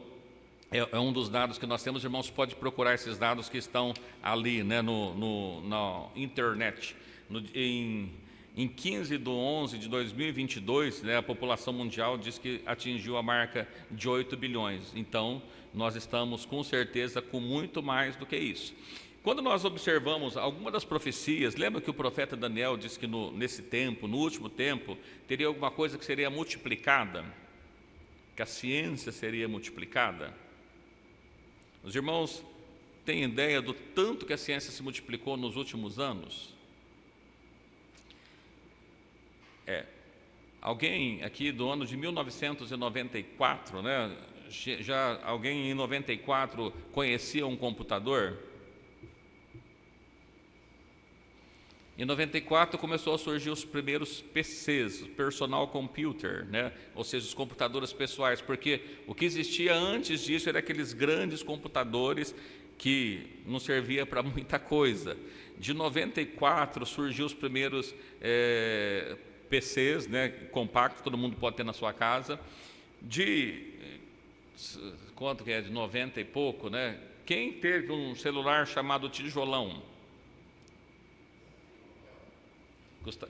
é um dos dados que nós temos, irmãos, pode procurar esses dados que estão ali, né, na internet. Em 15/11/2022, né, a população mundial diz que atingiu a marca de 8 bilhões. Então, nós estamos com certeza com muito mais do que isso. Quando nós observamos alguma das profecias, lembra que o profeta Daniel disse que nesse tempo, no último tempo, teria alguma coisa que seria multiplicada, que a ciência seria multiplicada? Os irmãos têm ideia do tanto que a ciência se multiplicou nos últimos anos? Alguém aqui do ano de 1994, né? Já alguém em 94 conhecia um computador? Em 94 começou a surgir os primeiros PCs, personal computer, né? Ou seja, os computadores pessoais, porque o que existia antes disso era aqueles grandes computadores que não servia para muita coisa. De 94 surgiu os primeiros PCs, né, compactos, todo mundo pode ter na sua casa. Quanto que é? De 90 e pouco, né? Quem teve um celular chamado tijolão?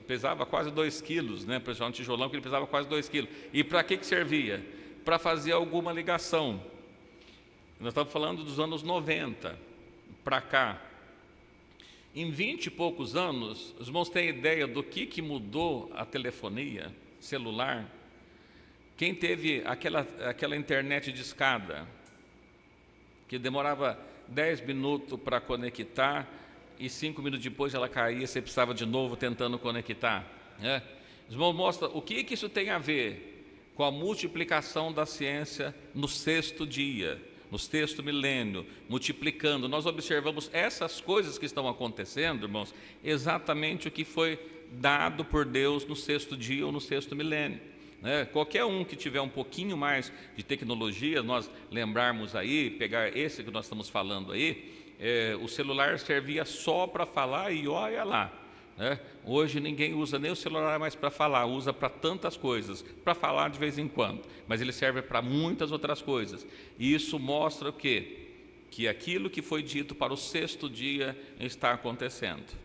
Pesava quase 2 quilos, né? Pessoal, um tijolão que ele pesava quase 2 quilos. E para que servia? Para fazer alguma ligação. Nós estamos falando dos anos 90 para cá. Em 20 e poucos anos, os irmãos têm ideia do que mudou a telefonia celular? Quem teve aquela internet de escada, que demorava 10 minutos para conectar, e 5 minutos depois ela caía, você precisava de novo tentando conectar, né? Os irmãos mostram o que isso tem a ver com a multiplicação da ciência no sexto dia, no sexto milênio, multiplicando. Nós observamos essas coisas que estão acontecendo, irmãos, exatamente o que foi dado por Deus no sexto dia ou no sexto milênio, né? Qualquer um que tiver um pouquinho mais de tecnologia, nós lembrarmos aí, pegar esse que nós estamos falando aí, o celular servia só para falar e olha lá, né? Hoje ninguém usa nem o celular mais para falar, usa para tantas coisas, para falar de vez em quando, mas ele serve para muitas outras coisas. E isso mostra o quê? Que aquilo que foi dito para o sexto dia está acontecendo.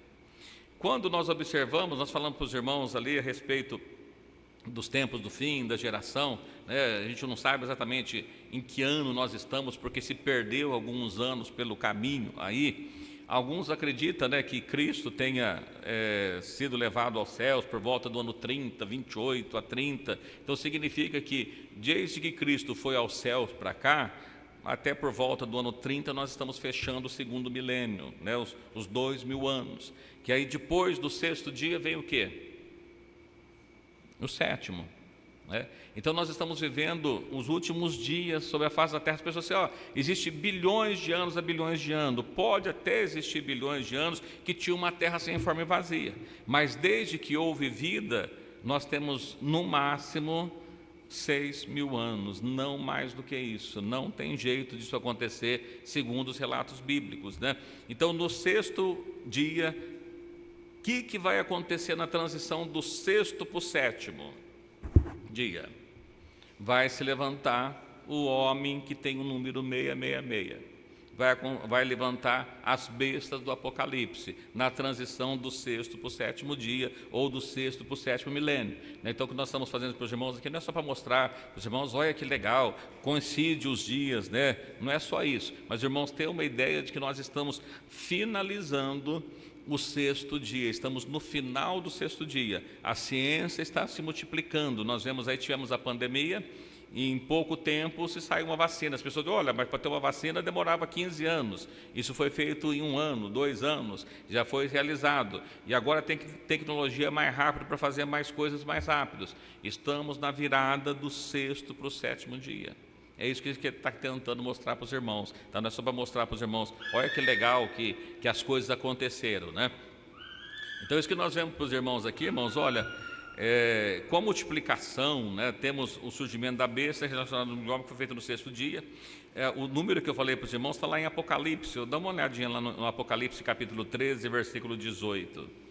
Quando nós observamos, nós falamos para os irmãos ali a respeito dos tempos do fim, da geração, né? A gente não sabe exatamente em que ano nós estamos, porque se perdeu alguns anos pelo caminho aí. Alguns acreditam, né, que Cristo tenha sido levado aos céus por volta do ano 30, 28 a 30. Então significa que desde que Cristo foi aos céus para cá, até por volta do ano 30, nós estamos fechando o segundo milênio, né? Os 2000 anos. Que aí depois do sexto dia vem o quê? O sétimo. Né? Então nós estamos vivendo os últimos dias sobre a face da Terra. As pessoas dizem, existe bilhões de anos a bilhões de anos. Pode até existir bilhões de anos que tinha uma Terra sem forma e vazia. Mas desde que houve vida, nós temos no máximo 6.000 anos, não mais do que isso. Não tem jeito disso acontecer segundo os relatos bíblicos, né? Então no sexto dia, o que vai acontecer na transição do sexto para o sétimo dia? Vai se levantar o homem que tem o número 666. Vai levantar as bestas do Apocalipse, na transição do sexto para o sétimo dia, ou do sexto para o sétimo milênio. Então, o que nós estamos fazendo para os irmãos aqui não é só para mostrar para os irmãos, olha que legal, coincide os dias, né? Não é só isso, mas, irmãos, ter uma ideia de que nós estamos finalizando o sexto dia, estamos no final do sexto dia. A ciência está se multiplicando. Nós vemos aí, tivemos a pandemia, e em pouco tempo se saiu uma vacina. As pessoas dizem, olha, mas para ter uma vacina demorava 15 anos. Isso foi feito em 1 ano, 2 anos, já foi realizado. E agora tem tecnologia mais rápida para fazer mais coisas mais rápidas. Estamos na virada do sexto para o sétimo dia. É isso que ele está tentando mostrar para os irmãos. Então, não é só para mostrar para os irmãos, olha que legal que as coisas aconteceram, né? Então, isso que nós vemos para os irmãos aqui, irmãos, olha, com a multiplicação, né, temos o surgimento da besta relacionado ao homem que foi feito no sexto dia. O número que eu falei para os irmãos está lá em Apocalipse. Dá uma olhadinha lá no Apocalipse, capítulo 13, versículo 18.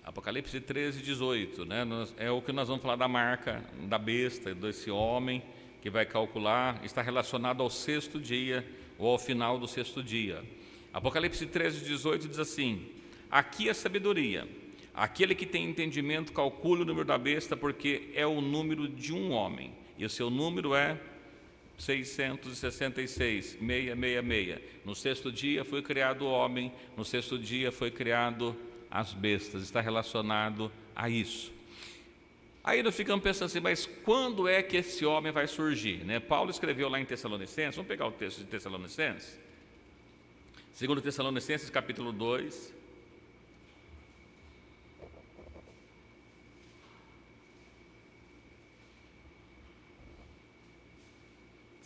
Apocalipse 13, 18, né? É o que nós vamos falar da marca da besta, desse homem que vai calcular, está relacionado ao sexto dia ou ao final do sexto dia. Apocalipse 13, 18 diz assim: aqui é sabedoria, aquele que tem entendimento calcule o número da besta, porque é o número de um homem, e o seu número é 666, 666. No sexto dia foi criado o homem, no sexto dia foi criado as bestas, está relacionado a isso. Aí nós ficamos pensando assim, mas quando é que esse homem vai surgir? Né? Paulo escreveu lá em Tessalonicenses, vamos pegar o texto de Tessalonicenses, 2 Tessalonicenses capítulo 2,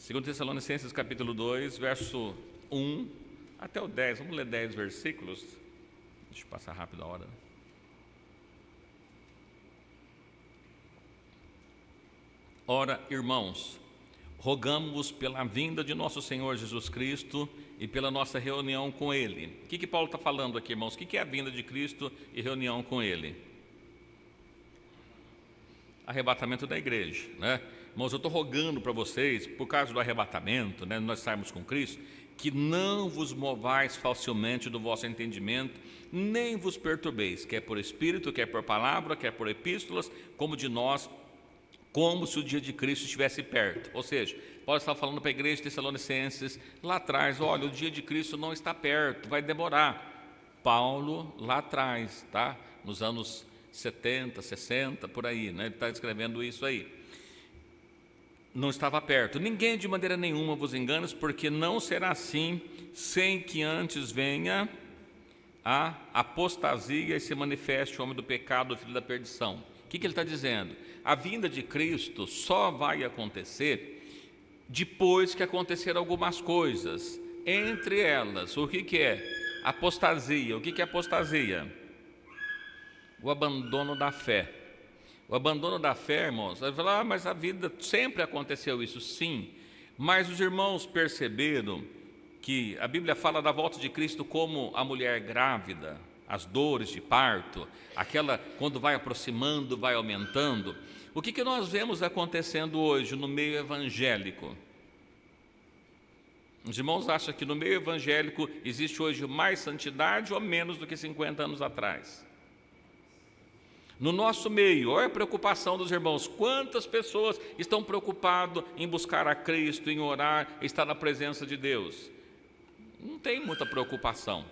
Segundo Tessalonicenses capítulo 2, verso 1 até o 10, vamos ler 10 versículos. Deixa eu passar rápido a hora. Ora, irmãos, rogamos-vos pela vinda de nosso Senhor Jesus Cristo e pela nossa reunião com Ele. O que Paulo está falando aqui, irmãos? O que é a vinda de Cristo e reunião com Ele? Arrebatamento da igreja, né? Irmãos, eu estou rogando para vocês, por causa do arrebatamento, né, nós estarmos com Cristo, que não vos movais facilmente do vosso entendimento, nem vos perturbeis, quer por espírito, quer por palavra, quer por epístolas, como de nós, como se o dia de Cristo estivesse perto. Ou seja, Paulo estava falando para a igreja de Tessalonicenses lá atrás, olha, o dia de Cristo não está perto, vai demorar. Paulo lá atrás, tá? Nos anos 70, 60, por aí, né? Ele está escrevendo isso aí. Não estava perto. Ninguém de maneira nenhuma vos engane, porque não será assim, sem que antes venha a apostasia e se manifeste o homem do pecado, o filho da perdição. O que ele está dizendo? A vinda de Cristo só vai acontecer depois que acontecer algumas coisas. Entre elas, o que é? Apostasia. O que é apostasia? O abandono da fé. O abandono da fé, irmãos, vai falar, mas a vida sempre aconteceu isso, sim. Mas os irmãos perceberam que a Bíblia fala da volta de Cristo como a mulher grávida, as dores de parto, aquela quando vai aproximando, vai aumentando. O que nós vemos acontecendo hoje no meio evangélico? Os irmãos acham que no meio evangélico existe hoje mais santidade ou menos do que 50 anos atrás? No nosso meio, olha a preocupação dos irmãos. Quantas pessoas estão preocupadas em buscar a Cristo, em orar, estar na presença de Deus? não tem muita preocupação.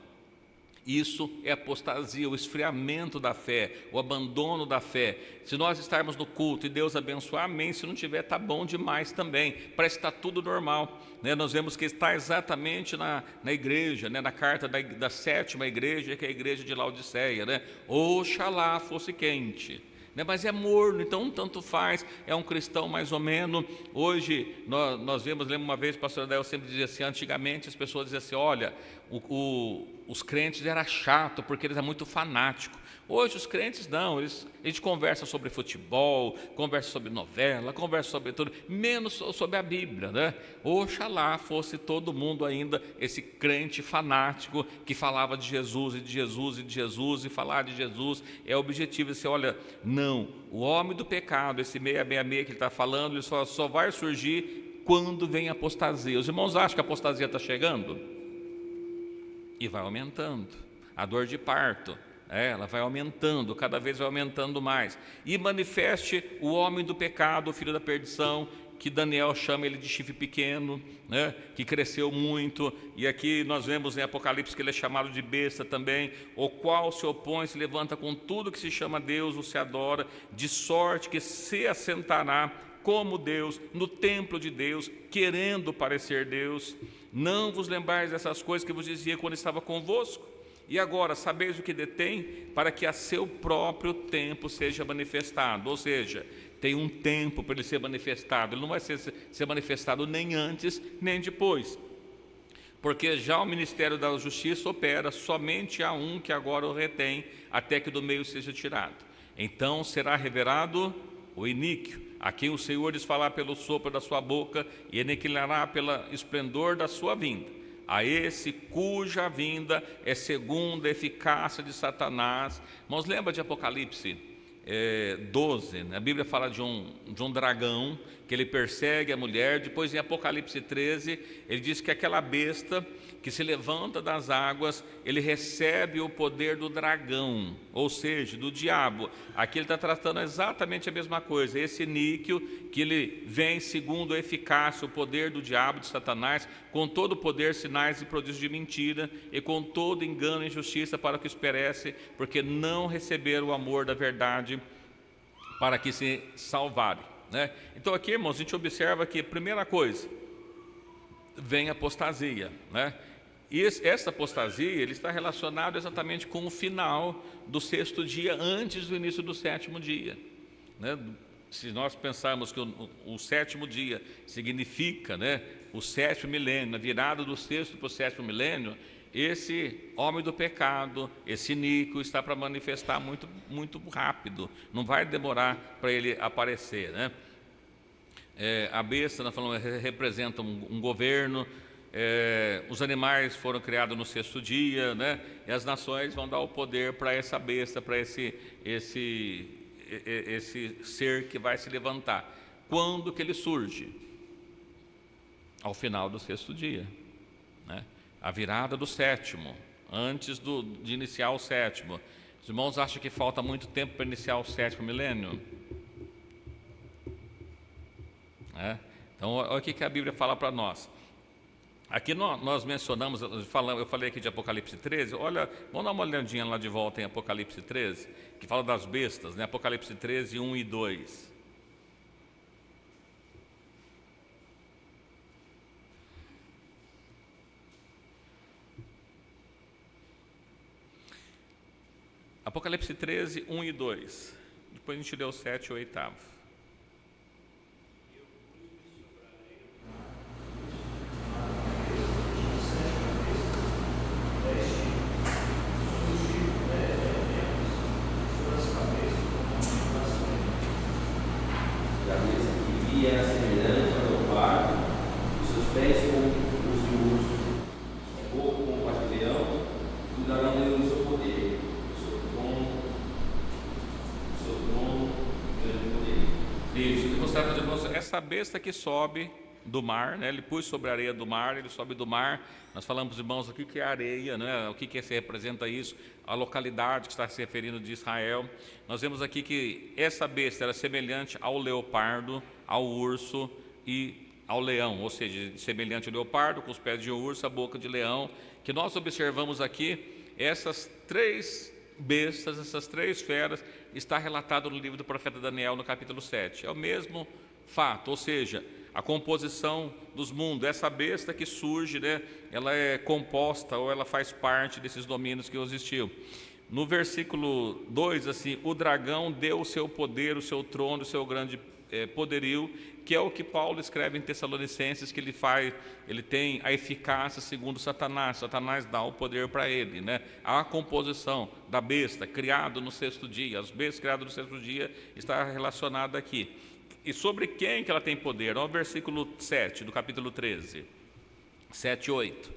Isso é apostasia, o esfriamento da fé, o abandono da fé. Se nós estarmos no culto e Deus abençoar, amém. Se não tiver, está bom demais também. Parece que está tudo normal, né? Nós vemos que está exatamente na igreja, né? Na carta da 7ª igreja, que é a igreja de Laodiceia, né? Oxalá fosse quente, né? Mas é morno, então tanto faz, é um cristão mais ou menos. Hoje nós lembro uma vez, o pastor Adael sempre dizia assim, antigamente as pessoas diziam assim, olha, os crentes eram chato porque eles eram muito fanáticos. Hoje os crentes não, a gente conversa sobre futebol, conversa sobre novela, conversa sobre tudo, menos sobre a Bíblia, né? Oxalá fosse todo mundo ainda esse crente fanático que falava de Jesus e de Jesus e de Jesus, e falar de Jesus é o objetivo. Você olha, não, o homem do pecado, esse 666 que ele está falando, ele só vai surgir quando vem a apostasia. Os irmãos acham que a apostasia está chegando? E vai aumentando, a dor de parto, ela vai aumentando, cada vez vai aumentando mais. E manifeste o homem do pecado, o filho da perdição, que Daniel chama ele de chifre pequeno, né? Que cresceu muito. E aqui nós vemos em Apocalipse que ele é chamado de besta também, o qual se opõe, se levanta com tudo que se chama Deus, o se adora, de sorte que se assentará como Deus, no templo de Deus, querendo parecer Deus. Não vos lembrais dessas coisas que vos dizia quando estava convosco? E agora sabeis o que detém, para que a seu próprio tempo seja manifestado. Ou seja, tem um tempo para ele ser manifestado. Ele não vai ser manifestado nem antes, nem depois. Porque já o ministério da justiça opera, somente há um que agora o retém, até que do meio seja tirado. Então será revelado o iníquo, a quem o Senhor lhes falar pelo sopro da sua boca, e aniquilará pelo esplendor da sua vinda. A esse cuja vinda é segundo a eficácia de Satanás. Irmãos, lembra de Apocalipse 12, né? A Bíblia fala de um dragão que ele persegue a mulher. Depois em Apocalipse 13 ele diz que aquela besta que se levanta das águas, ele recebe o poder do dragão, ou seja, do diabo. Aqui ele está tratando exatamente a mesma coisa, esse níquel que ele vem segundo a eficácia, o poder do diabo, de Satanás, com todo o poder, sinais e prodígios de mentira, e com todo engano e injustiça para que os perece, porque não receberam o amor da verdade para que se salvarem, né? Então aqui, irmãos, a gente observa que, primeira coisa, vem a apostasia, né? E essa apostasia, ele está relacionado exatamente com o final do 6º dia, antes do início do 7º dia, né? Se nós pensarmos que o 7º dia significa, né, o 7º milênio, a virada do 6º para o 7º milênio, esse homem do pecado, esse iníquo, está para manifestar muito, muito rápido, não vai demorar para ele aparecer, né? A besta, nós falamos, representa um governo. Os animais foram criados no 6º dia, né? E as nações vão dar o poder para essa besta, para esse ser que vai se levantar. Quando que ele surge? Ao final do 6º dia, né? A virada do 7º, antes de iniciar o 7º. Os irmãos acham que falta muito tempo para iniciar o 7º milênio? Então, olha o que a Bíblia fala para nós. Aqui nós mencionamos, eu falei aqui de Apocalipse 13, olha, vamos dar uma olhadinha lá de volta em Apocalipse 13, que fala das bestas, né? Apocalipse 13, 1 e 2. Apocalipse 13, 1 e 2. Depois a gente lê o 7 e o 8º. E era semelhante ao leopardo, os seus pés como os de urso, o corpo como o de leão, e o dragão deu o seu poder, o seu trono, grande poder. Isso, que mostrar para os irmãos, essa besta que sobe do mar, né? Ele pôs sobre a areia do mar, ele sobe do mar. Nós falamos, irmãos, o que é areia, né? O que se representa isso? A localidade que está se referindo de Israel. Nós vemos aqui que essa besta era semelhante ao leopardo, ao urso e ao leão, ou seja, semelhante ao leopardo, com os pés de urso, a boca de leão, que nós observamos aqui, essas três bestas, essas três feras, está relatado no livro do profeta Daniel, no capítulo 7. É o mesmo fato, ou seja, a composição dos mundos, essa besta que surge, né, ela é composta ou ela faz parte desses domínios que existiu. No versículo 2, assim, o dragão deu o seu poder, o seu trono, o seu grande poderio, que é o que Paulo escreve em Tessalonicenses, que ele tem a eficácia segundo Satanás. Satanás dá o poder para ele, né? A composição da besta, criado no sexto dia, as bestas criadas no sexto dia, está relacionada aqui. E sobre quem que ela tem poder? Olha o versículo 7 do capítulo 13, 7 e 8.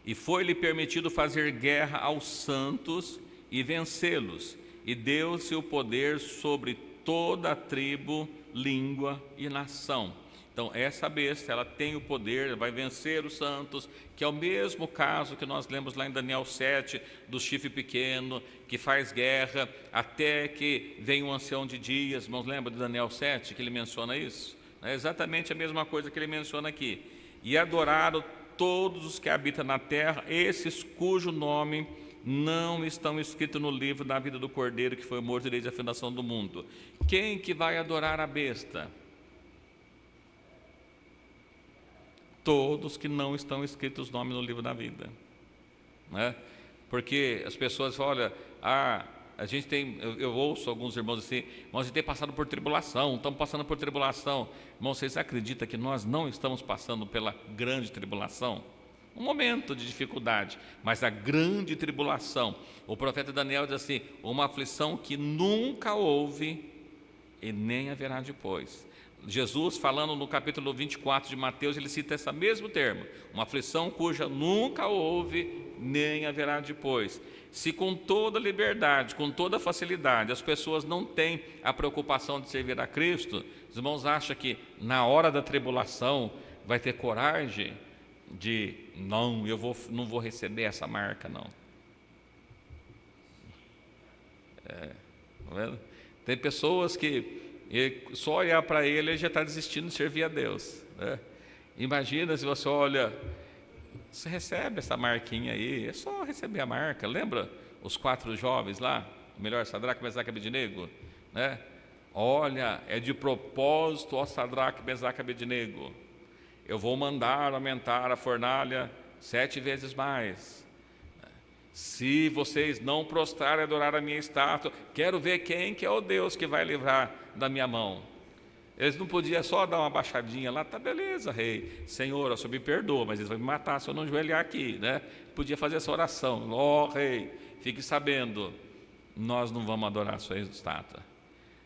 E foi-lhe permitido fazer guerra aos santos e vencê-los, e deu-se o poder sobre toda a tribo, língua e nação. Então, essa besta, ela tem o poder, vai vencer os santos, que é o mesmo caso que nós lemos lá em Daniel 7, do chifre pequeno, que faz guerra até que vem um ancião de dias. Irmãos, lembra de Daniel 7, que ele menciona isso? É exatamente a mesma coisa que ele menciona aqui. E adoraram todos os que habitam na terra, esses cujo nome não estão escritos no livro da vida do Cordeiro, que foi morto desde a fundação do mundo. Quem que vai adorar a besta? Todos que não estão escritos os nomes no livro da vida, né? Porque as pessoas falam, olha, a gente tem, eu ouço alguns irmãos assim, irmãos, a gente tem passado por tribulação, estamos passando por tribulação. Irmãos, vocês acreditam que nós não estamos passando pela grande tribulação? Um momento de dificuldade, mas a grande tribulação, o profeta Daniel diz assim, uma aflição que nunca houve e nem haverá depois. Jesus, falando no capítulo 24 de Mateus, ele cita esse mesmo termo, uma aflição cuja nunca houve nem haverá depois. Se com toda liberdade, com toda facilidade, as pessoas não têm a preocupação de servir a Cristo, os irmãos acham que na hora da tribulação vai ter coragem de, não, não vou receber essa marca, não. Tá vendo? Tem pessoas que só olhar para ele já está desistindo de servir a Deus, né? Imagina se você olha, você recebe essa marquinha aí, é só receber a marca. Lembra os 4 jovens lá, melhor, Sadraque, Mesaque e Abednego, né? Olha, é de propósito, ó Sadraque, Mesaque e Abednego, eu vou mandar aumentar a fornalha 7 vezes mais. Se vocês não prostrarem e adorar a minha estátua, quero ver quem que é o Deus que vai livrar da minha mão. Eles não podiam só dar uma baixadinha lá, tá beleza, rei, Senhor, o Senhor me perdoa, mas eles vão me matar se eu não ajoelhar aqui, né? Podia fazer essa oração, ó rei, fique sabendo, nós não vamos adorar a sua estátua.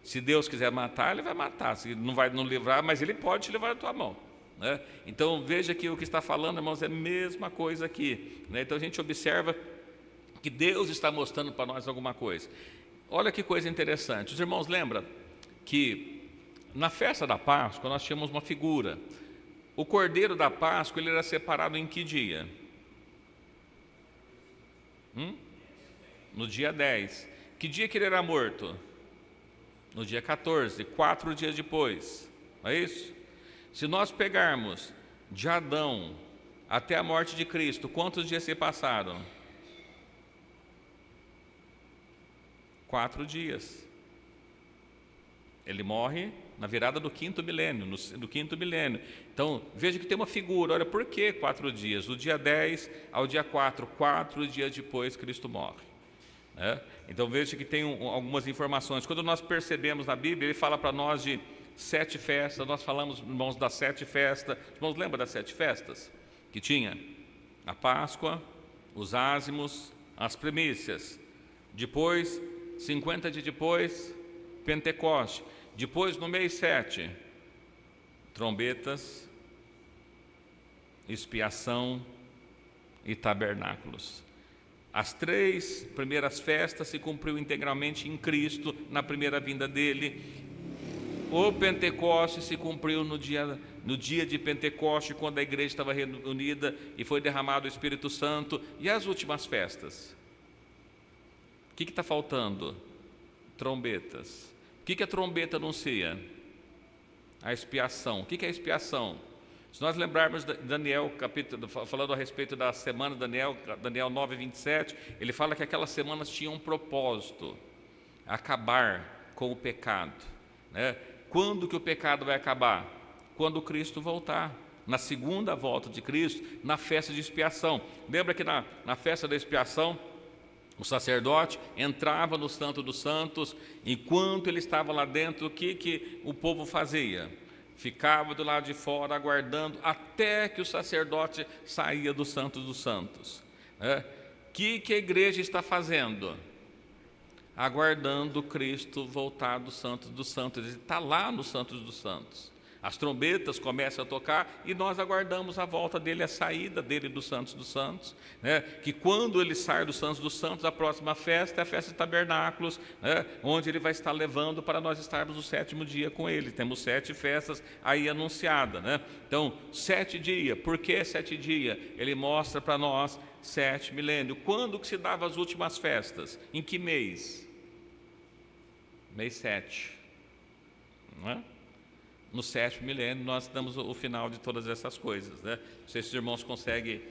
Se Deus quiser matar, ele vai matar, se não vai nos livrar, mas ele pode te livrar da tua mão, né? Então veja que o que está falando, irmãos, é a mesma coisa aqui, né? Então a gente observa que Deus está mostrando para nós alguma coisa. Olha que coisa interessante, os irmãos lembram que na festa da Páscoa nós tínhamos uma figura. O Cordeiro da Páscoa, ele era separado em que dia? No dia 10. Que dia que ele era morto? No dia 14, 4 dias depois. Não é isso? Se nós pegarmos de Adão até a morte de Cristo, quantos dias se passaram? 4 dias. Ele morre na virada do 5º milênio, do 5º milênio. Então, veja que tem uma figura, olha, por que 4 dias? Do dia 10 ao dia 4, 4 dias depois Cristo morre, né? Então, veja que tem algumas informações. Quando nós percebemos na Bíblia, ele fala para nós de 7 festas, nós falamos, irmãos, das 7 festas. Irmãos, lembra das 7 festas? Que tinha a Páscoa, os ázimos, as primícias. Depois, 50 dias depois, Pentecoste. Depois, no mês 7, trombetas, expiação e tabernáculos. As 3 primeiras festas se cumpriu integralmente em Cristo, na primeira vinda dele. O Pentecoste se cumpriu no dia de Pentecoste, quando a igreja estava reunida e foi derramado o Espírito Santo. E as últimas festas? O que está faltando? Trombetas. O que a trombeta anuncia? A expiação. O que é a expiação? Se nós lembrarmos de Daniel, capítulo, falando a respeito da semana de Daniel, Daniel 9:27, ele fala que aquelas semanas tinham um propósito: acabar com o pecado, né? Quando que o pecado vai acabar? Quando Cristo voltar, na segunda volta de Cristo, na festa de expiação. Lembra que na festa da expiação, o sacerdote entrava no Santo dos Santos, enquanto ele estava lá dentro, o que o povo fazia? Ficava do lado de fora aguardando até que o sacerdote saía do Santo dos Santos. O que a igreja está fazendo? Aguardando Cristo voltar do Santo dos Santos. Ele está lá no Santo dos Santos. As trombetas começam a tocar e nós aguardamos a volta dele, a saída dele do Santos dos Santos, né? Que quando ele sai do Santos dos Santos, a próxima festa é a festa de tabernáculos, né? Onde ele vai estar levando para nós estarmos no 7º dia com ele. Temos 7 festas aí anunciadas, né? Então, 7 dias. Por que 7 dias? Ele mostra para nós 7 milênios. Quando que se dava as últimas festas? Em que mês? Mês 7, não é? No 7º milênio nós damos o final de todas essas coisas, né? Não sei se os irmãos conseguem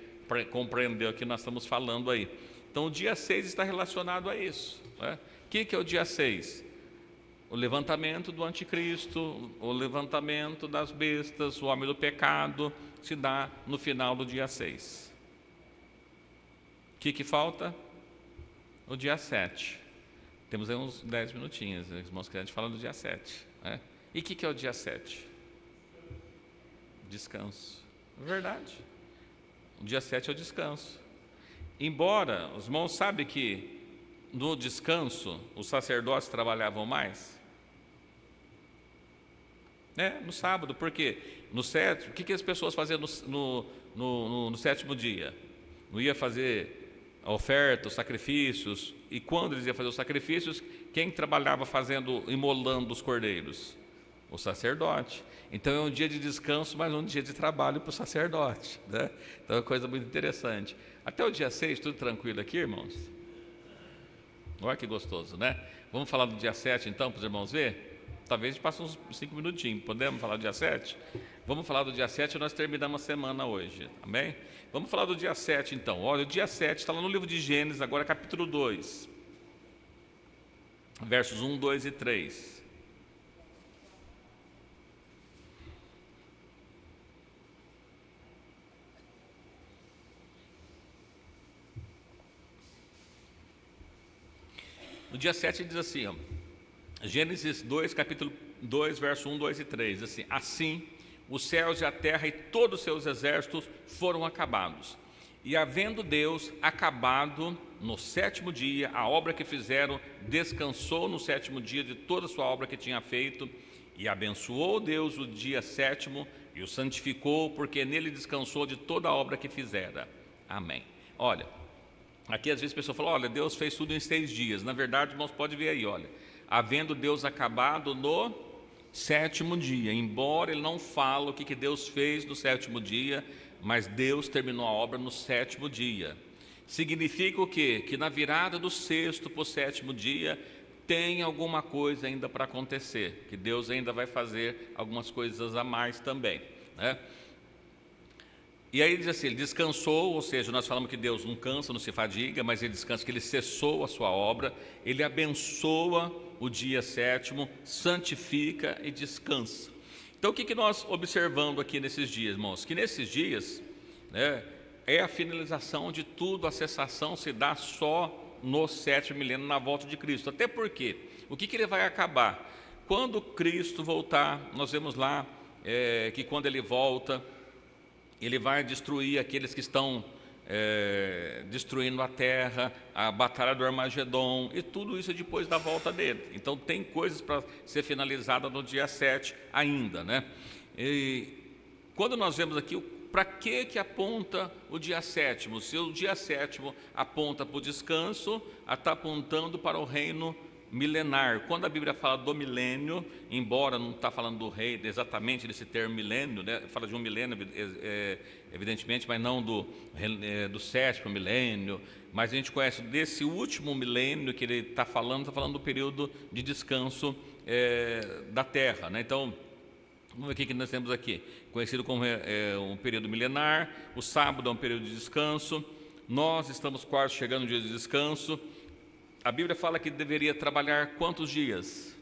compreender o que nós estamos falando aí. Então o dia 6 está relacionado a isso, né? O que é o dia 6? O levantamento do anticristo, o levantamento das bestas, o homem do pecado, se dá no final do dia 6. O que falta? O dia 7. Temos aí uns 10 minutinhos, os irmãos, que a gente fala do dia 7, né? E o que é o dia 7? Descanso. Verdade. O dia 7 é o descanso. Embora os irmãos sabem que no descanso os sacerdotes trabalhavam mais, né? No sábado, porque no 7, o que as pessoas faziam no 7º dia? Não ia fazer a oferta, os sacrifícios. E quando eles iam fazer os sacrifícios, quem trabalhava imolando os cordeiros? O sacerdote. Então é um dia de descanso, mas um dia de trabalho para o sacerdote, né? Então é uma coisa muito interessante. Até o dia 6, tudo tranquilo aqui, irmãos? Olha que gostoso, né? Vamos falar do dia 7 então, para os irmãos verem? Talvez a gente passe uns 5 minutinhos. Podemos falar do dia 7? Vamos falar do dia 7 e nós terminamos a semana hoje, amém? Vamos falar do dia 7 então. Olha, o dia 7 está lá no livro de Gênesis, agora capítulo 2, versos 1, 2 e 3. No dia 7 diz assim, ó, Gênesis 2, capítulo 2, verso 1, 2 e 3, assim: assim os céus e a terra e todos os seus exércitos foram acabados. E havendo Deus acabado no 7º dia a obra que fizeram, descansou no 7º dia de toda a sua obra que tinha feito, e abençoou Deus o dia 7º e o santificou, porque nele descansou de toda a obra que fizera. Amém. Olha, aqui às vezes a pessoa fala, olha, Deus fez tudo em 6 dias. Na verdade, irmãos, pode ver aí, olha, havendo Deus acabado no 7º dia, embora ele não fale o que Deus fez no 7º dia, mas Deus terminou a obra no 7º dia. Significa o quê? Que na virada do 6º para o 7º dia tem alguma coisa ainda para acontecer, que Deus ainda vai fazer algumas coisas a mais também, né? E aí diz assim, ele descansou, ou seja, nós falamos que Deus não cansa, não se fadiga, mas ele descansa, que ele cessou a sua obra, ele abençoa o dia 7º, santifica e descansa. Então o que nós observamos aqui nesses dias, irmãos? Que nesses dias, né, é a finalização de tudo, a cessação se dá só no 7º milênio, na volta de Cristo. Até porque, o que ele vai acabar? Quando Cristo voltar, nós vemos lá que quando ele volta, ele vai destruir aqueles que estão destruindo a terra, a batalha do Armagedon, e tudo isso é depois da volta dele. Então tem coisas para ser finalizada no dia 7 ainda, né? E quando nós vemos aqui, para que aponta o dia 7º? Se o dia 7º aponta para o descanso, está apontando para o reino milenar. Quando a Bíblia fala do milênio, embora não está falando do rei exatamente desse termo milênio, né? Fala de um milênio, evidentemente, mas não do 7º milênio, mas a gente conhece desse último milênio que ele está falando do período de descanso da terra, né? Então, Vamos ver o que nós temos aqui. Conhecido como um período milenar, o sábado é um período de descanso, nós estamos quase chegando no dia de descanso. A Bíblia fala que deveria trabalhar quantos dias?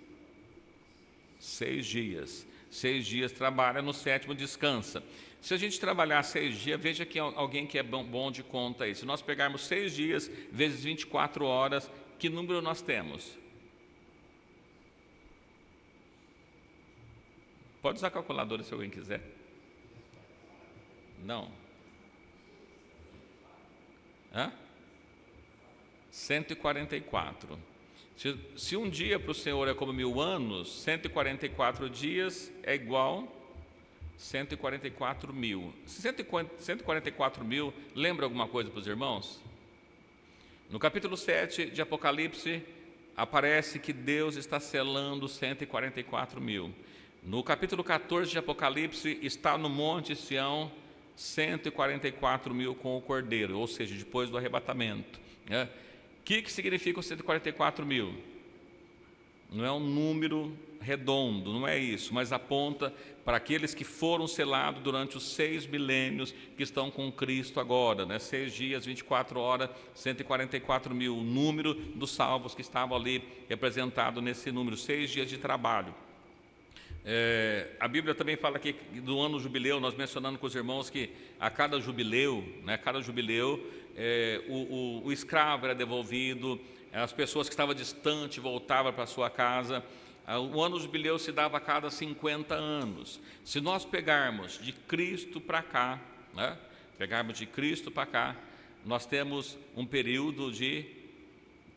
6 dias. 6 dias trabalha, no 7º descansa. Se a gente trabalhar 6 dias, veja que alguém que é bom de conta aí. Se nós pegarmos 6 dias vezes 24 horas, que número nós temos? Pode usar a calculadora se alguém quiser. Não. 144. Se um dia para o Senhor é como 1000 anos, 144 dias é igual 144 mil. 144 mil, lembra alguma coisa para os irmãos? No capítulo 7 de Apocalipse, aparece que Deus está selando 144 mil. No capítulo 14 de Apocalipse, está no Monte Sião 144 mil com o Cordeiro, ou seja, depois do arrebatamento. O que significa os 144 mil? Não é um número redondo, não é isso, mas aponta para aqueles que foram selados durante os 6 milênios que estão com Cristo agora, 6 dias, 24 horas, 144 mil, o número dos salvos que estavam ali representado nesse número, 6 dias de trabalho. A Bíblia também fala que do ano jubileu, nós mencionando com os irmãos que a cada jubileu, o escravo era devolvido, as pessoas que estavam distantes voltavam para a sua casa. O ano jubileu se dava a cada 50 anos. Se nós pegarmos de Cristo para cá, nós temos um período de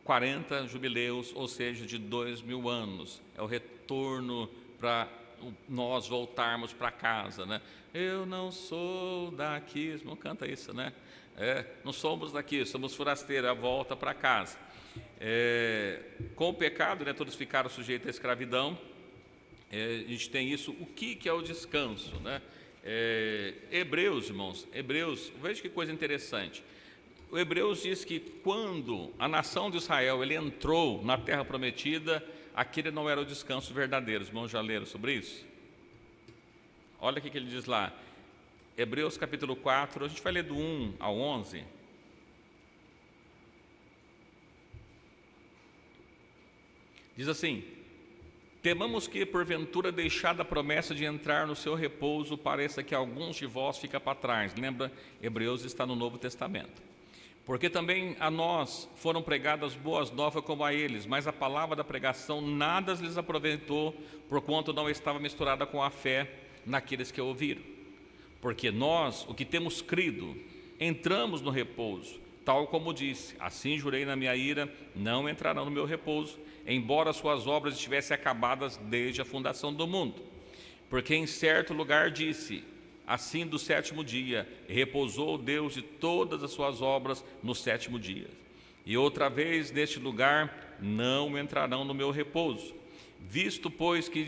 40 jubileus, ou seja, de 2000 anos. É o retorno para nós voltarmos para casa, Eu não sou daqui, não canta isso, não somos daqui, somos forasteiros, a volta para casa. Com o pecado, todos ficaram sujeitos à escravidão. A gente tem isso. O que é o descanso, Hebreus, irmãos, veja que coisa interessante. O Hebreus diz que quando a nação de Israel ele entrou na terra prometida, aquele não era o descanso verdadeiro. Os irmãos já leram sobre isso? Olha o que ele diz lá, Hebreus capítulo 4, a gente vai ler do 1 ao 11. Diz assim: temamos que, porventura, deixada a promessa de entrar no seu repouso, pareça que alguns de vós fica para trás. Lembra, Hebreus está no Novo Testamento. Porque também a nós foram pregadas boas novas como a eles, mas a palavra da pregação nada lhes aproveitou, porquanto não estava misturada com a fé naqueles que ouviram. Porque nós, o que temos crido, entramos no repouso, tal como disse: assim jurei na minha ira, não entrarão no meu repouso, embora suas obras estivessem acabadas desde a fundação do mundo. Porque em certo lugar disse: assim do 7º dia, repousou Deus de todas as suas obras no 7º dia. E outra vez neste lugar, não entrarão no meu repouso. Visto pois que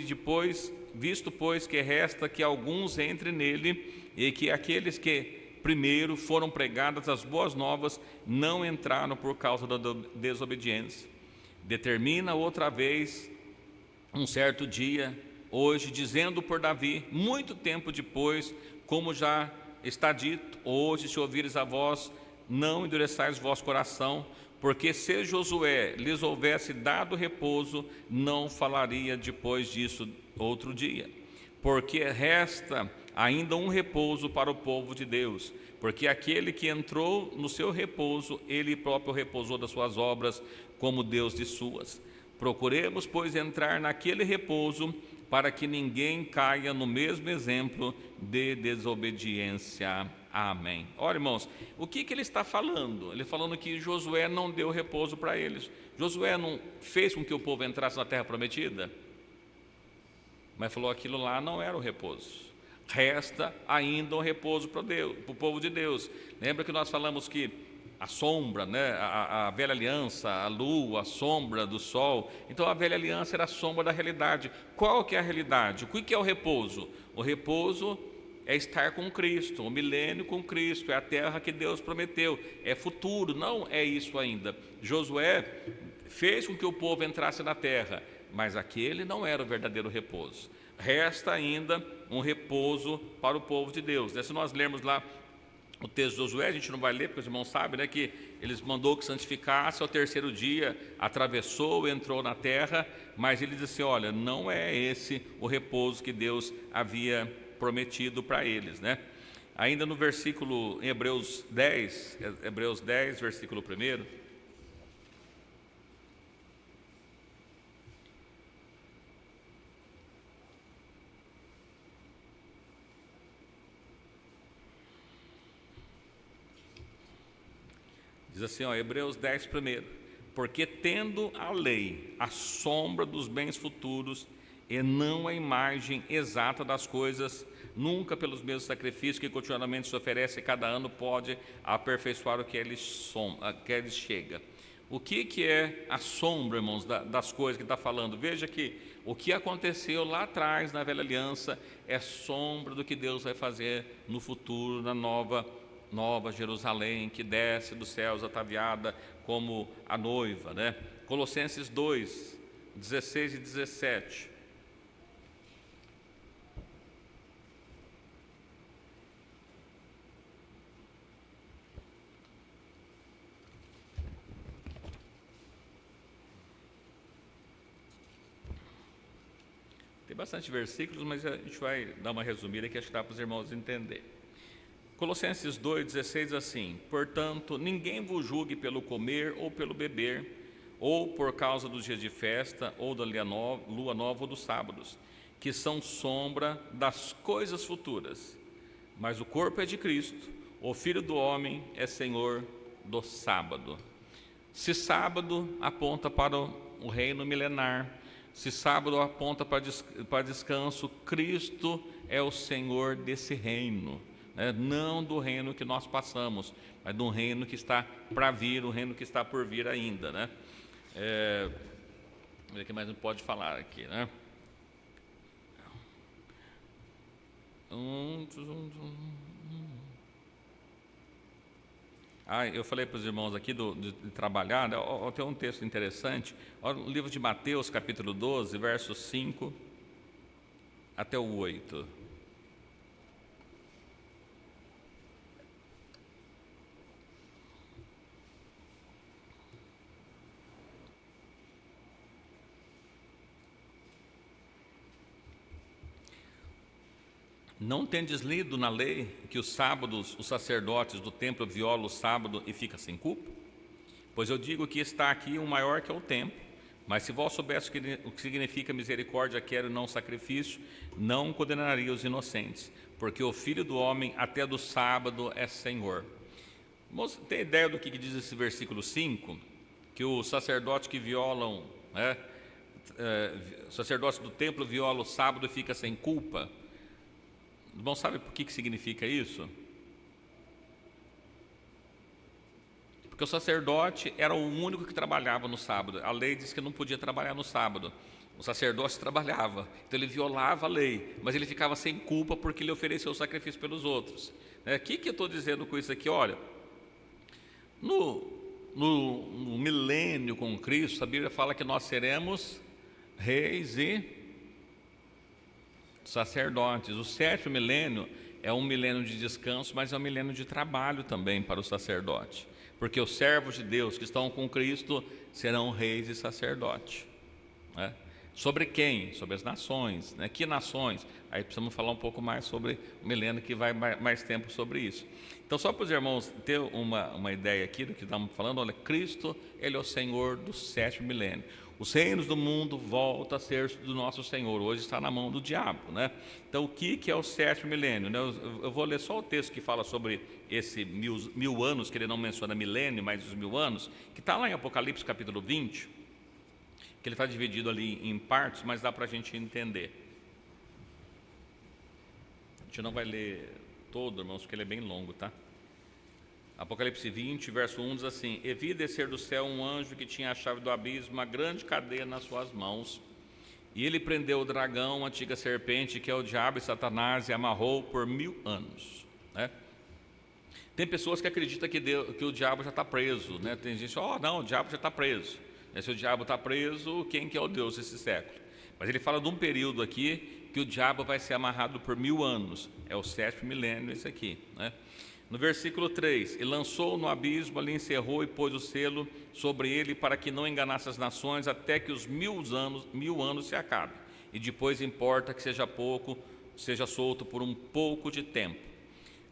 resta que alguns entrem nele, e que aqueles que primeiro foram pregadas as boas novas não entraram por causa da desobediência. Determina outra vez um certo dia, hoje, dizendo por Davi, muito tempo depois, como já está dito: hoje, se ouvires a voz, não endureçais vosso coração, porque se Josué lhes houvesse dado repouso, não falaria depois disso outro dia. Porque resta ainda um repouso para o povo de Deus, porque aquele que entrou no seu repouso, ele próprio repousou das suas obras, como Deus de suas. Procuremos, pois, entrar naquele repouso, para que ninguém caia no mesmo exemplo de desobediência. Amém. Olha, irmãos, o que ele está falando? Ele falando que Josué não deu repouso para eles. Josué não fez com que o povo entrasse na terra prometida, mas falou que aquilo lá não era o repouso. Resta ainda um repouso para o povo de Deus. Lembra que nós falamos que a sombra, a velha aliança, a lua, a sombra do sol. Então a velha aliança era a sombra da realidade. Qual que é a realidade? O que é o repouso? O repouso é estar com Cristo, o milênio com Cristo, é a terra que Deus prometeu, é futuro, não é isso ainda. Josué fez com que o povo entrasse na terra, mas aquele não era o verdadeiro repouso. Resta ainda um repouso para o povo de Deus. Se nós lermos lá o texto de Josué, a gente não vai ler, porque os irmãos sabem, que eles mandou que santificasse, ao terceiro dia atravessou, entrou na terra, mas ele disse, olha, não é esse o repouso que Deus havia prometido para eles, Ainda no versículo, em Hebreus 10, versículo 1, diz assim, Hebreus 10, 1, porque tendo a lei a sombra dos bens futuros e não a imagem exata das coisas, nunca pelos mesmos sacrifícios que continuamente se oferece cada ano pode aperfeiçoar o que eles chega. O que é a sombra, irmãos, das coisas que está falando? Veja que o que aconteceu lá atrás na velha aliança é sombra do que Deus vai fazer no futuro, na Nova Jerusalém, que desce dos céus ataviada como a noiva, Colossenses 2, 16 e 17. Tem bastante versículos, mas a gente vai dar uma resumida que acho que dá para os irmãos entenderem. Colossenses 2, 16, assim, portanto, ninguém vos julgue pelo comer ou pelo beber, ou por causa dos dias de festa, ou da lua nova ou dos sábados, que são sombra das coisas futuras. Mas o corpo é de Cristo, o Filho do homem é Senhor do sábado. Se sábado aponta para o reino milenar, se sábado aponta para descanso, Cristo é o Senhor desse reino. Não do reino que nós passamos, mas do reino que está para vir, o reino que está por vir ainda, o que mais não pode falar aqui, eu falei para os irmãos aqui de trabalhar, tem um texto interessante, olha, o livro de Mateus, capítulo 12, versos 5 até o 8. Não tendes lido na lei que os sábados, os sacerdotes do templo violam o sábado e fica sem culpa? Pois eu digo que está aqui um maior que é o templo. Mas se vós soubesse o que significa misericórdia quero e não sacrifício, não condenaria os inocentes, porque o Filho do homem até do sábado é Senhor. Moço, tem ideia do que diz esse versículo 5? Que os sacerdotes que violam, os sacerdotes do templo violam o sábado e fica sem culpa. Irmão, sabe por que significa isso? Porque o sacerdote era o único que trabalhava no sábado. A lei diz que não podia trabalhar no sábado. O sacerdote trabalhava, então ele violava a lei, mas ele ficava sem culpa porque ele ofereceu o sacrifício pelos outros. O que eu estou dizendo com isso aqui? Olha, no milênio com Cristo, a Bíblia fala que nós seremos reis e sacerdotes. O sétimo milênio é um milênio de descanso, mas é um milênio de trabalho também para o sacerdote, porque os servos de Deus que estão com Cristo serão reis e sacerdotes. Sobre quem? Sobre as nações. Que nações? Aí precisamos falar um pouco mais sobre o milênio, que vai mais tempo sobre isso. Então, só para os irmãos ter uma ideia aqui do que estamos falando, olha, Cristo, Ele é o Senhor do sétimo milênio. Os reinos do mundo voltam a ser do nosso Senhor, hoje está na mão do diabo, Então, o que é o sétimo milênio? Eu vou ler só o texto que fala sobre esse mil anos, que ele não menciona milênio, mas os 1000 anos, que está lá em Apocalipse capítulo 20, que ele está dividido ali em partes, mas dá para a gente entender. A gente não vai ler todo, irmãos, porque ele é bem longo, tá? Apocalipse 20, verso 1 diz assim: E vi descer do céu um anjo que tinha a chave do abismo, uma grande cadeia nas suas mãos. E ele prendeu o dragão, a antiga serpente, que é o diabo e Satanás, e amarrou por 1000 anos. Tem pessoas que acreditam que o diabo já está preso. Tem gente que diz, não, o diabo já está preso. Mas se o diabo está preso, quem que é o Deus desse século? Mas ele fala de um período aqui que o diabo vai ser amarrado por 1000 anos. É o 7º milênio esse aqui, né? No versículo 3, e lançou no abismo, ali encerrou e pôs o selo sobre ele para que não enganasse as nações até que os 1000 anos se acabem. E depois importa que seja solto por um pouco de tempo.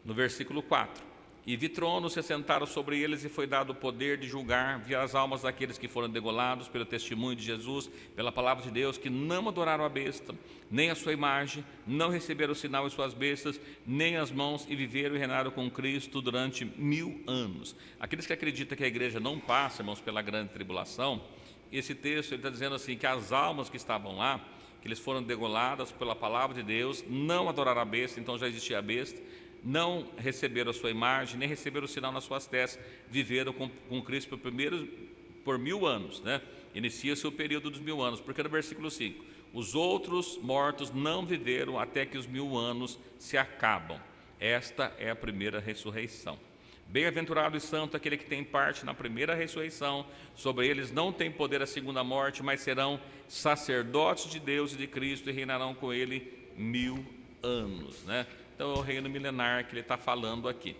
No versículo 4, e vi tronos se assentaram sobre eles e foi dado o poder de julgar, vi as almas daqueles que foram degolados pelo testemunho de Jesus, pela palavra de Deus, que não adoraram a besta, nem a sua imagem, não receberam o sinal em suas bestas, nem as mãos, e viveram e reinaram com Cristo durante 1000 anos. Aqueles que acreditam que a igreja não passa, irmãos, pela grande tribulação, esse texto está dizendo assim, que as almas que estavam lá, que eles foram degoladas pela palavra de Deus, não adoraram a besta, então já existia a besta, não receberam a sua imagem, nem receberam o sinal nas suas testas, viveram com Cristo por 1000 anos, né? Inicia-se o período dos 1000 anos, porque no versículo 5, os outros mortos não viveram até que os 1000 anos se acabam. Esta é a primeira ressurreição. Bem-aventurado e santo aquele que tem parte na primeira ressurreição, sobre eles não tem poder a segunda morte, mas serão sacerdotes de Deus e de Cristo e reinarão com ele 1000 anos, né? Então é o reino milenar que ele está falando aqui.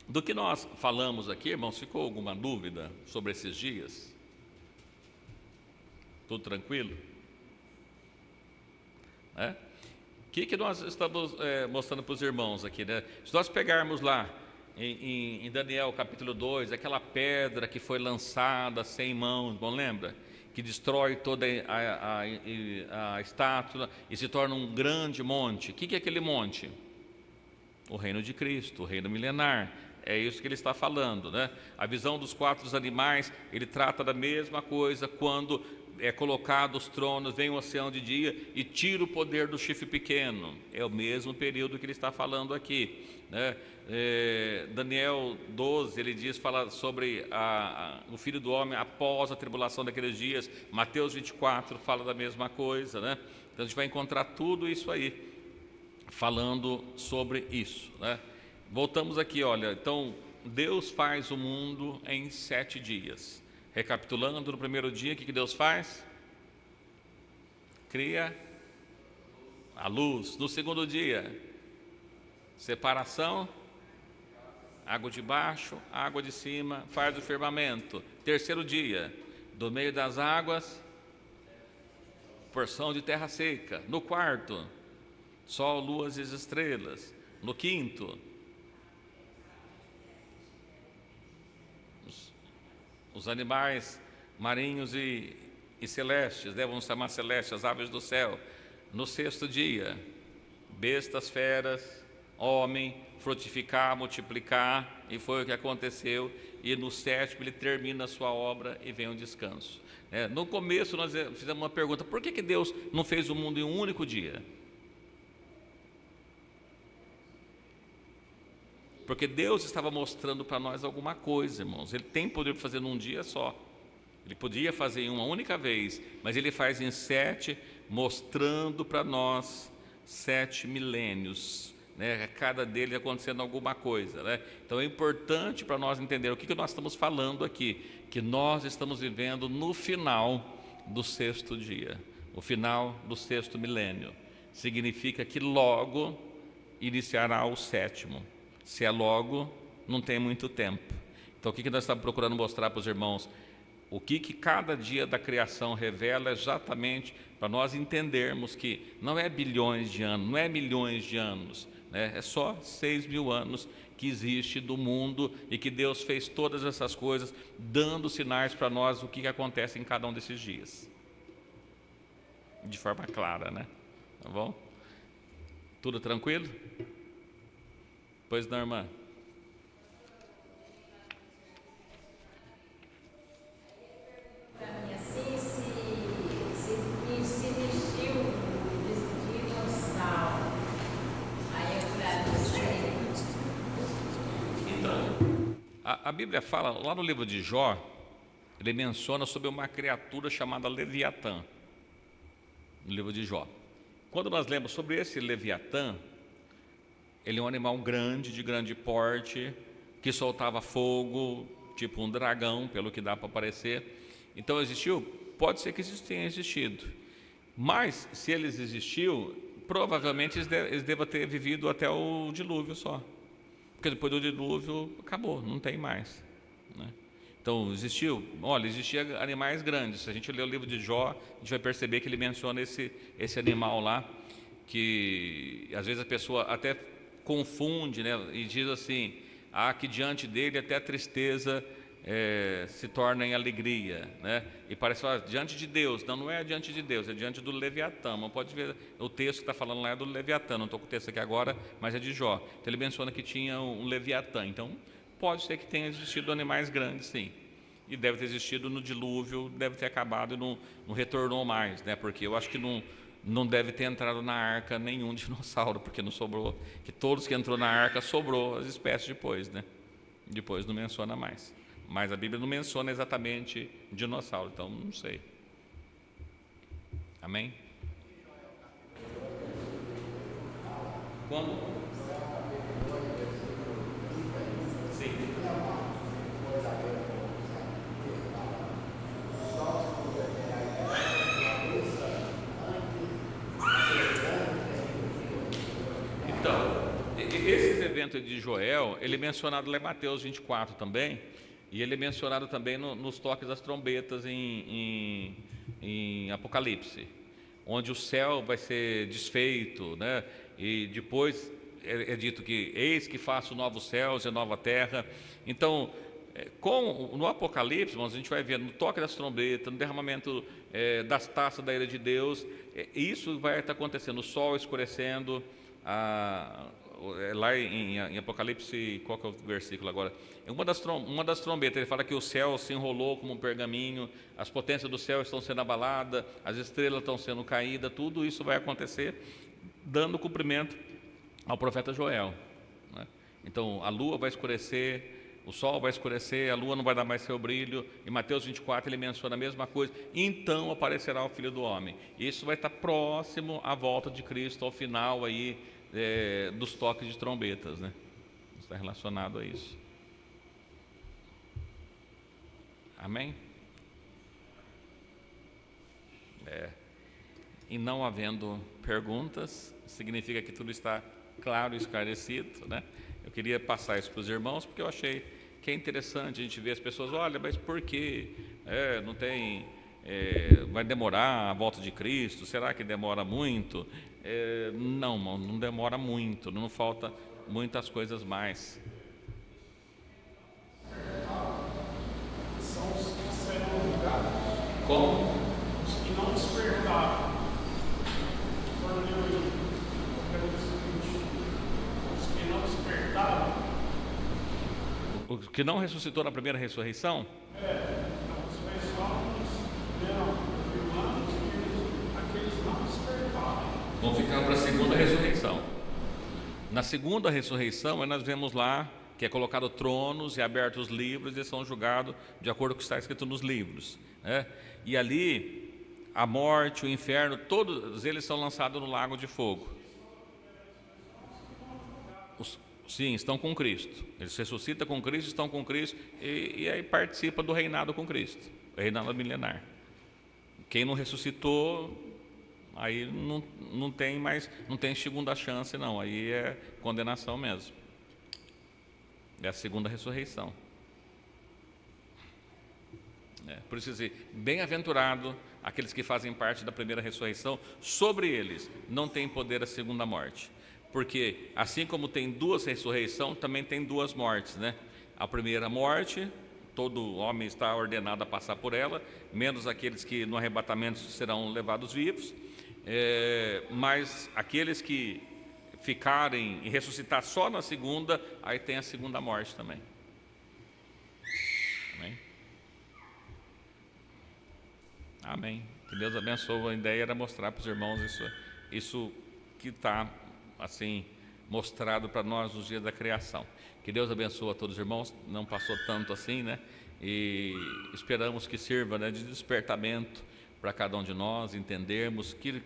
Do que nós falamos aqui, irmãos, ficou alguma dúvida sobre esses dias? Tudo tranquilo? O que nós estamos mostrando para os irmãos aqui, né? Se nós pegarmos lá em Daniel capítulo 2, aquela pedra que foi lançada sem mãos, bom, lembra? Que destrói toda a estátua e se torna um grande monte. O que é aquele monte? O reino de Cristo, o reino milenar. É isso que ele está falando, né? A visão dos 4 animais, ele trata da mesma coisa quando é colocado os tronos, vem o oceano de dia e tira o poder do chifre pequeno. É o mesmo período que ele está falando aqui, né? Daniel 12, ele fala sobre o Filho do Homem após a tribulação daqueles dias. Mateus 24 fala da mesma coisa, né? Então a gente vai encontrar tudo isso aí, falando sobre isso, né? Voltamos aqui, olha, então Deus faz o mundo em 7 dias. Recapitulando, no primeiro dia, o que Deus faz? Cria a luz. No segundo dia, separação, água de baixo, água de cima, faz o firmamento. Terceiro dia, do meio das águas, porção de terra seca. No quarto, sol, luas e as estrelas. No quinto, os animais marinhos e celestes, vamos chamar celestes, as aves do céu. No sexto dia, bestas, feras, homem, frutificar, multiplicar, e foi o que aconteceu. E no 7º ele termina a sua obra e vem o descanso. No começo nós fizemos uma pergunta: por que Deus não fez o mundo em um único dia? Porque Deus estava mostrando para nós alguma coisa, irmãos. Ele tem poder de fazer num dia só. Ele podia fazer em uma única vez, mas ele faz em 7, mostrando para nós 7 milênios, né? Cada dele acontecendo alguma coisa, né? Então é importante para nós entender o que nós estamos falando aqui, que nós estamos vivendo no final do 6º dia, o final do 6º milênio. Significa que logo iniciará o 7º. Se é logo, não tem muito tempo. Então o que nós estamos procurando mostrar para os irmãos? O que cada dia da criação revela exatamente para nós entendermos que não é bilhões de anos, não é milhões de anos, né? É só 6.000 anos que existe do mundo e que Deus fez todas essas coisas, dando sinais para nós o que acontece em cada um desses dias. De forma clara, né? Tá bom? Tudo tranquilo? Pois não, irmã? Para mim, assim, se vestiu de dinossauro. Aí eu falei, Então, a Bíblia fala, lá no livro de Jó, ele menciona sobre uma criatura chamada Leviatã, no livro de Jó. Quando nós lemos sobre esse Leviatã, ele é um animal grande, de grande porte, que soltava fogo, tipo um dragão, pelo que dá para parecer. Então existiu? Pode ser que tenha existido. Mas, se eles existiu, provavelmente eles devam ter vivido até o dilúvio só. Porque depois do dilúvio, acabou, não tem mais, né? Então, existiam animais grandes. Se a gente ler o livro de Jó, a gente vai perceber que ele menciona esse animal lá, que às vezes a pessoa até confunde, né? E diz assim, que diante dele até a tristeza se torna em alegria, né? E parece falar diante de Deus. Não é diante de Deus, é diante do Leviatã. Mas pode ver, o texto que está falando lá é do Leviatã. Não estou com o texto aqui agora, mas é de Jó. Então ele menciona que tinha um Leviatã. Então pode ser que tenha existido animais grandes, sim. E deve ter existido no dilúvio, deve ter acabado e não retornou mais, né? Porque eu acho que não deve ter entrado na arca nenhum dinossauro, porque não sobrou, que todos que entrou na arca sobrou as espécies depois, né? Depois não menciona mais. Mas a Bíblia não menciona exatamente dinossauro, então não sei. Amém? Quando? Sim. Então, esses eventos de Joel, ele é mencionado lá em Mateus 24 também, e ele é mencionado também nos toques das trombetas em Apocalipse, onde o céu vai ser desfeito, né? E depois é dito que eis que faço novos céus e nova terra. Então, no Apocalipse, irmãos, a gente vai ver no toque das trombetas, no derramamento das taças da ira de Deus, isso vai estar acontecendo, o sol escurecendo, lá em Apocalipse, qual que é o versículo agora? Uma das trombetas, ele fala que o céu se enrolou como um pergaminho, as potências do céu estão sendo abaladas, as estrelas estão sendo caídas, tudo isso vai acontecer, dando cumprimento ao profeta Joel, né? Então a lua vai escurecer, o sol vai escurecer, a lua não vai dar mais seu brilho. Em Mateus 24 ele menciona a mesma coisa, então aparecerá o Filho do Homem. Isso vai estar próximo à volta de Cristo, ao final aí dos toques de trombetas, né? Está relacionado a isso. Amém? E não havendo perguntas, significa que tudo está claro e esclarecido, né? Eu queria passar isso para os irmãos, porque eu achei que é interessante a gente ver as pessoas, olha, mas por que não tem, vai demorar a volta de Cristo, será que demora muito? Não demora muito, não falta muitas coisas mais. São os que serão julgados. Como? Os que não despertaram. Os que não despertaram. O que não ressuscitou na primeira ressurreição? Os pessoas aqueles não despertaram. Vão ficar para a segunda ressurreição. Na segunda ressurreição, nós vemos lá que é colocado tronos e abertos livros e são julgados de acordo com o que está escrito nos livros, né? E ali, a morte, o inferno, todos eles são lançados no lago de fogo. Sim, estão com Cristo. Eles ressuscitam com Cristo, estão com Cristo e aí participa do reinado com Cristo, o reinado milenar. Quem não ressuscitou, aí não tem mais, não tem segunda chance não, aí é condenação mesmo. É a segunda ressurreição. Por isso dizer, bem-aventurado aqueles que fazem parte da primeira ressurreição, sobre eles não tem poder a segunda morte. Porque assim como tem duas ressurreições, também tem duas mortes, né? A primeira morte, todo homem está ordenado a passar por ela, menos aqueles que no arrebatamento serão levados vivos, mas aqueles que ficarem e ressuscitar só na segunda, aí tem a segunda morte também. Amém? Amém. Que Deus abençoe. A ideia era mostrar para os irmãos isso que está assim mostrado para nós nos dias da criação. Que Deus abençoe a todos os irmãos. Não passou tanto assim, né? E esperamos que sirva, né, de despertamento para cada um de nós, entendermos que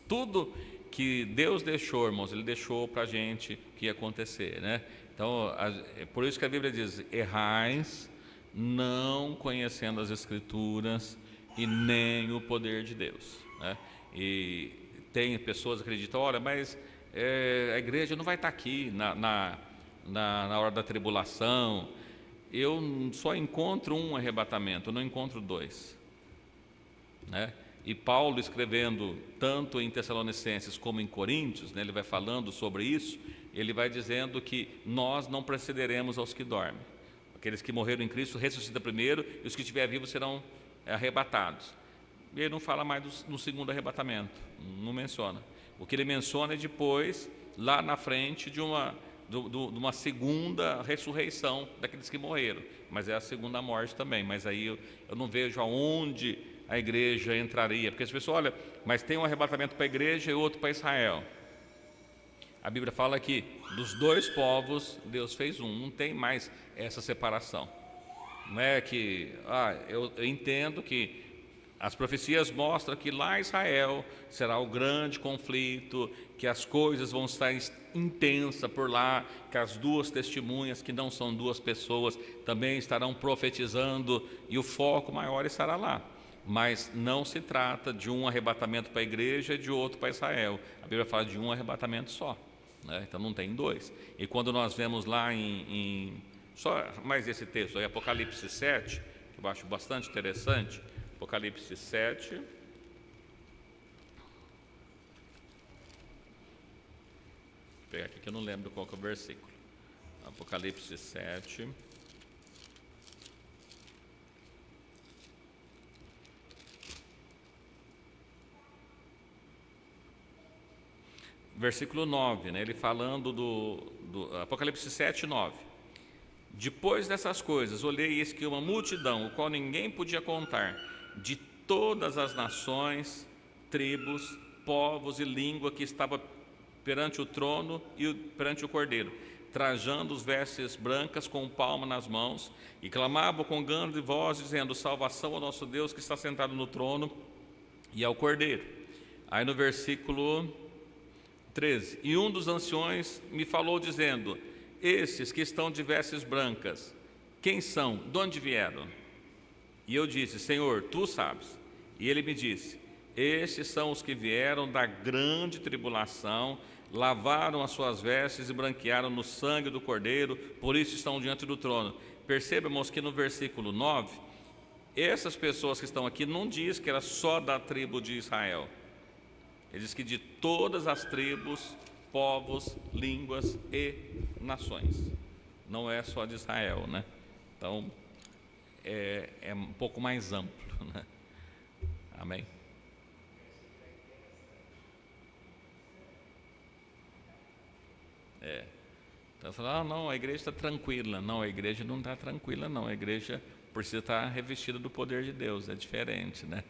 tudo que Deus deixou, irmãos, Ele deixou para a gente que ia acontecer, né? Então, é por isso que a Bíblia diz, errais, não conhecendo as Escrituras e nem o poder de Deus, né? E tem pessoas que acreditam, olha, mas a igreja não vai estar aqui na hora da tribulação. Eu só encontro um arrebatamento, eu não encontro dois, né? E Paulo, escrevendo tanto em Tessalonicenses como em Coríntios, né, ele vai falando sobre isso. Ele vai dizendo que nós não precederemos aos que dormem. Aqueles que morreram em Cristo ressuscitam primeiro, e os que estiverem vivos serão arrebatados. E ele não fala mais no segundo arrebatamento, não menciona. O que ele menciona é depois, lá na frente, de uma segunda ressurreição daqueles que morreram. Mas é a segunda morte também. Mas aí eu não vejo aonde a igreja entraria. Porque as pessoas, olha, mas tem um arrebatamento para a igreja e outro para Israel. A Bíblia fala que dos dois povos Deus fez um, não tem mais essa separação. Não é que, eu entendo que as profecias mostram que lá em Israel será o grande conflito, que as coisas vão estar intensas por lá, que as duas testemunhas, que não são duas pessoas, também estarão profetizando e o foco maior estará lá. Mas não se trata de um arrebatamento para a igreja e de outro para Israel. A Bíblia fala de um arrebatamento só, né? Então não tem dois. E quando nós vemos lá só mais esse texto aí, Apocalipse 7, que eu acho bastante interessante, Apocalipse 7, vou pegar aqui que eu não lembro qual que é o versículo. Apocalipse 7, versículo 9, né? Ele falando do Apocalipse 7, 9. Depois dessas coisas, olhei e eis que uma multidão, o qual ninguém podia contar, de todas as nações, tribos, povos e língua, que estava perante o trono e perante o Cordeiro, trajando os vestes brancas, com palma nas mãos, e clamavam com grande voz, dizendo: salvação ao nosso Deus que está sentado no trono e ao Cordeiro. Aí no versículo 13, e um dos anciões me falou dizendo: esses que estão de vestes brancas, quem são? De onde vieram? E eu disse: Senhor, tu sabes. E ele me disse: estes são os que vieram da grande tribulação, lavaram as suas vestes e branquearam no sangue do Cordeiro, por isso estão diante do trono. Perceba, irmãos, que no versículo 9, essas pessoas que estão aqui não diz que era só da tribo de Israel. Ele diz que de todas as tribos, povos, línguas e nações. Não é só de Israel, né? Então, é um pouco mais amplo, né? Amém? Então, falar, não, a igreja está tranquila. Não, a igreja não está tranquila, não. A igreja precisa estar revestida do poder de Deus, é diferente, né?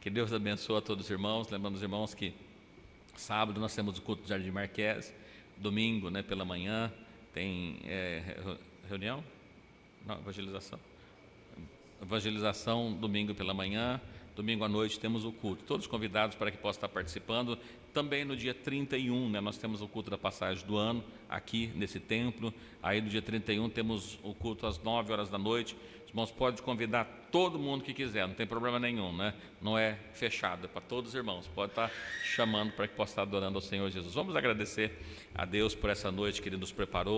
Que Deus abençoe a todos os irmãos. Lembrando os irmãos que sábado nós temos o culto do Jardim Marquês, domingo, né, pela manhã, tem reunião? Não, evangelização domingo pela manhã, domingo à noite temos o culto. Todos convidados para que possam estar participando. Também no dia 31, né, nós temos o culto da passagem do ano, aqui nesse templo. Aí no dia 31 temos o culto às 9 horas da noite. Os irmãos podem convidar todo mundo que quiser, não tem problema nenhum, né? Não é fechado, é para todos os irmãos. Pode estar chamando para que possa estar adorando ao Senhor Jesus. Vamos agradecer a Deus por essa noite que Ele nos preparou.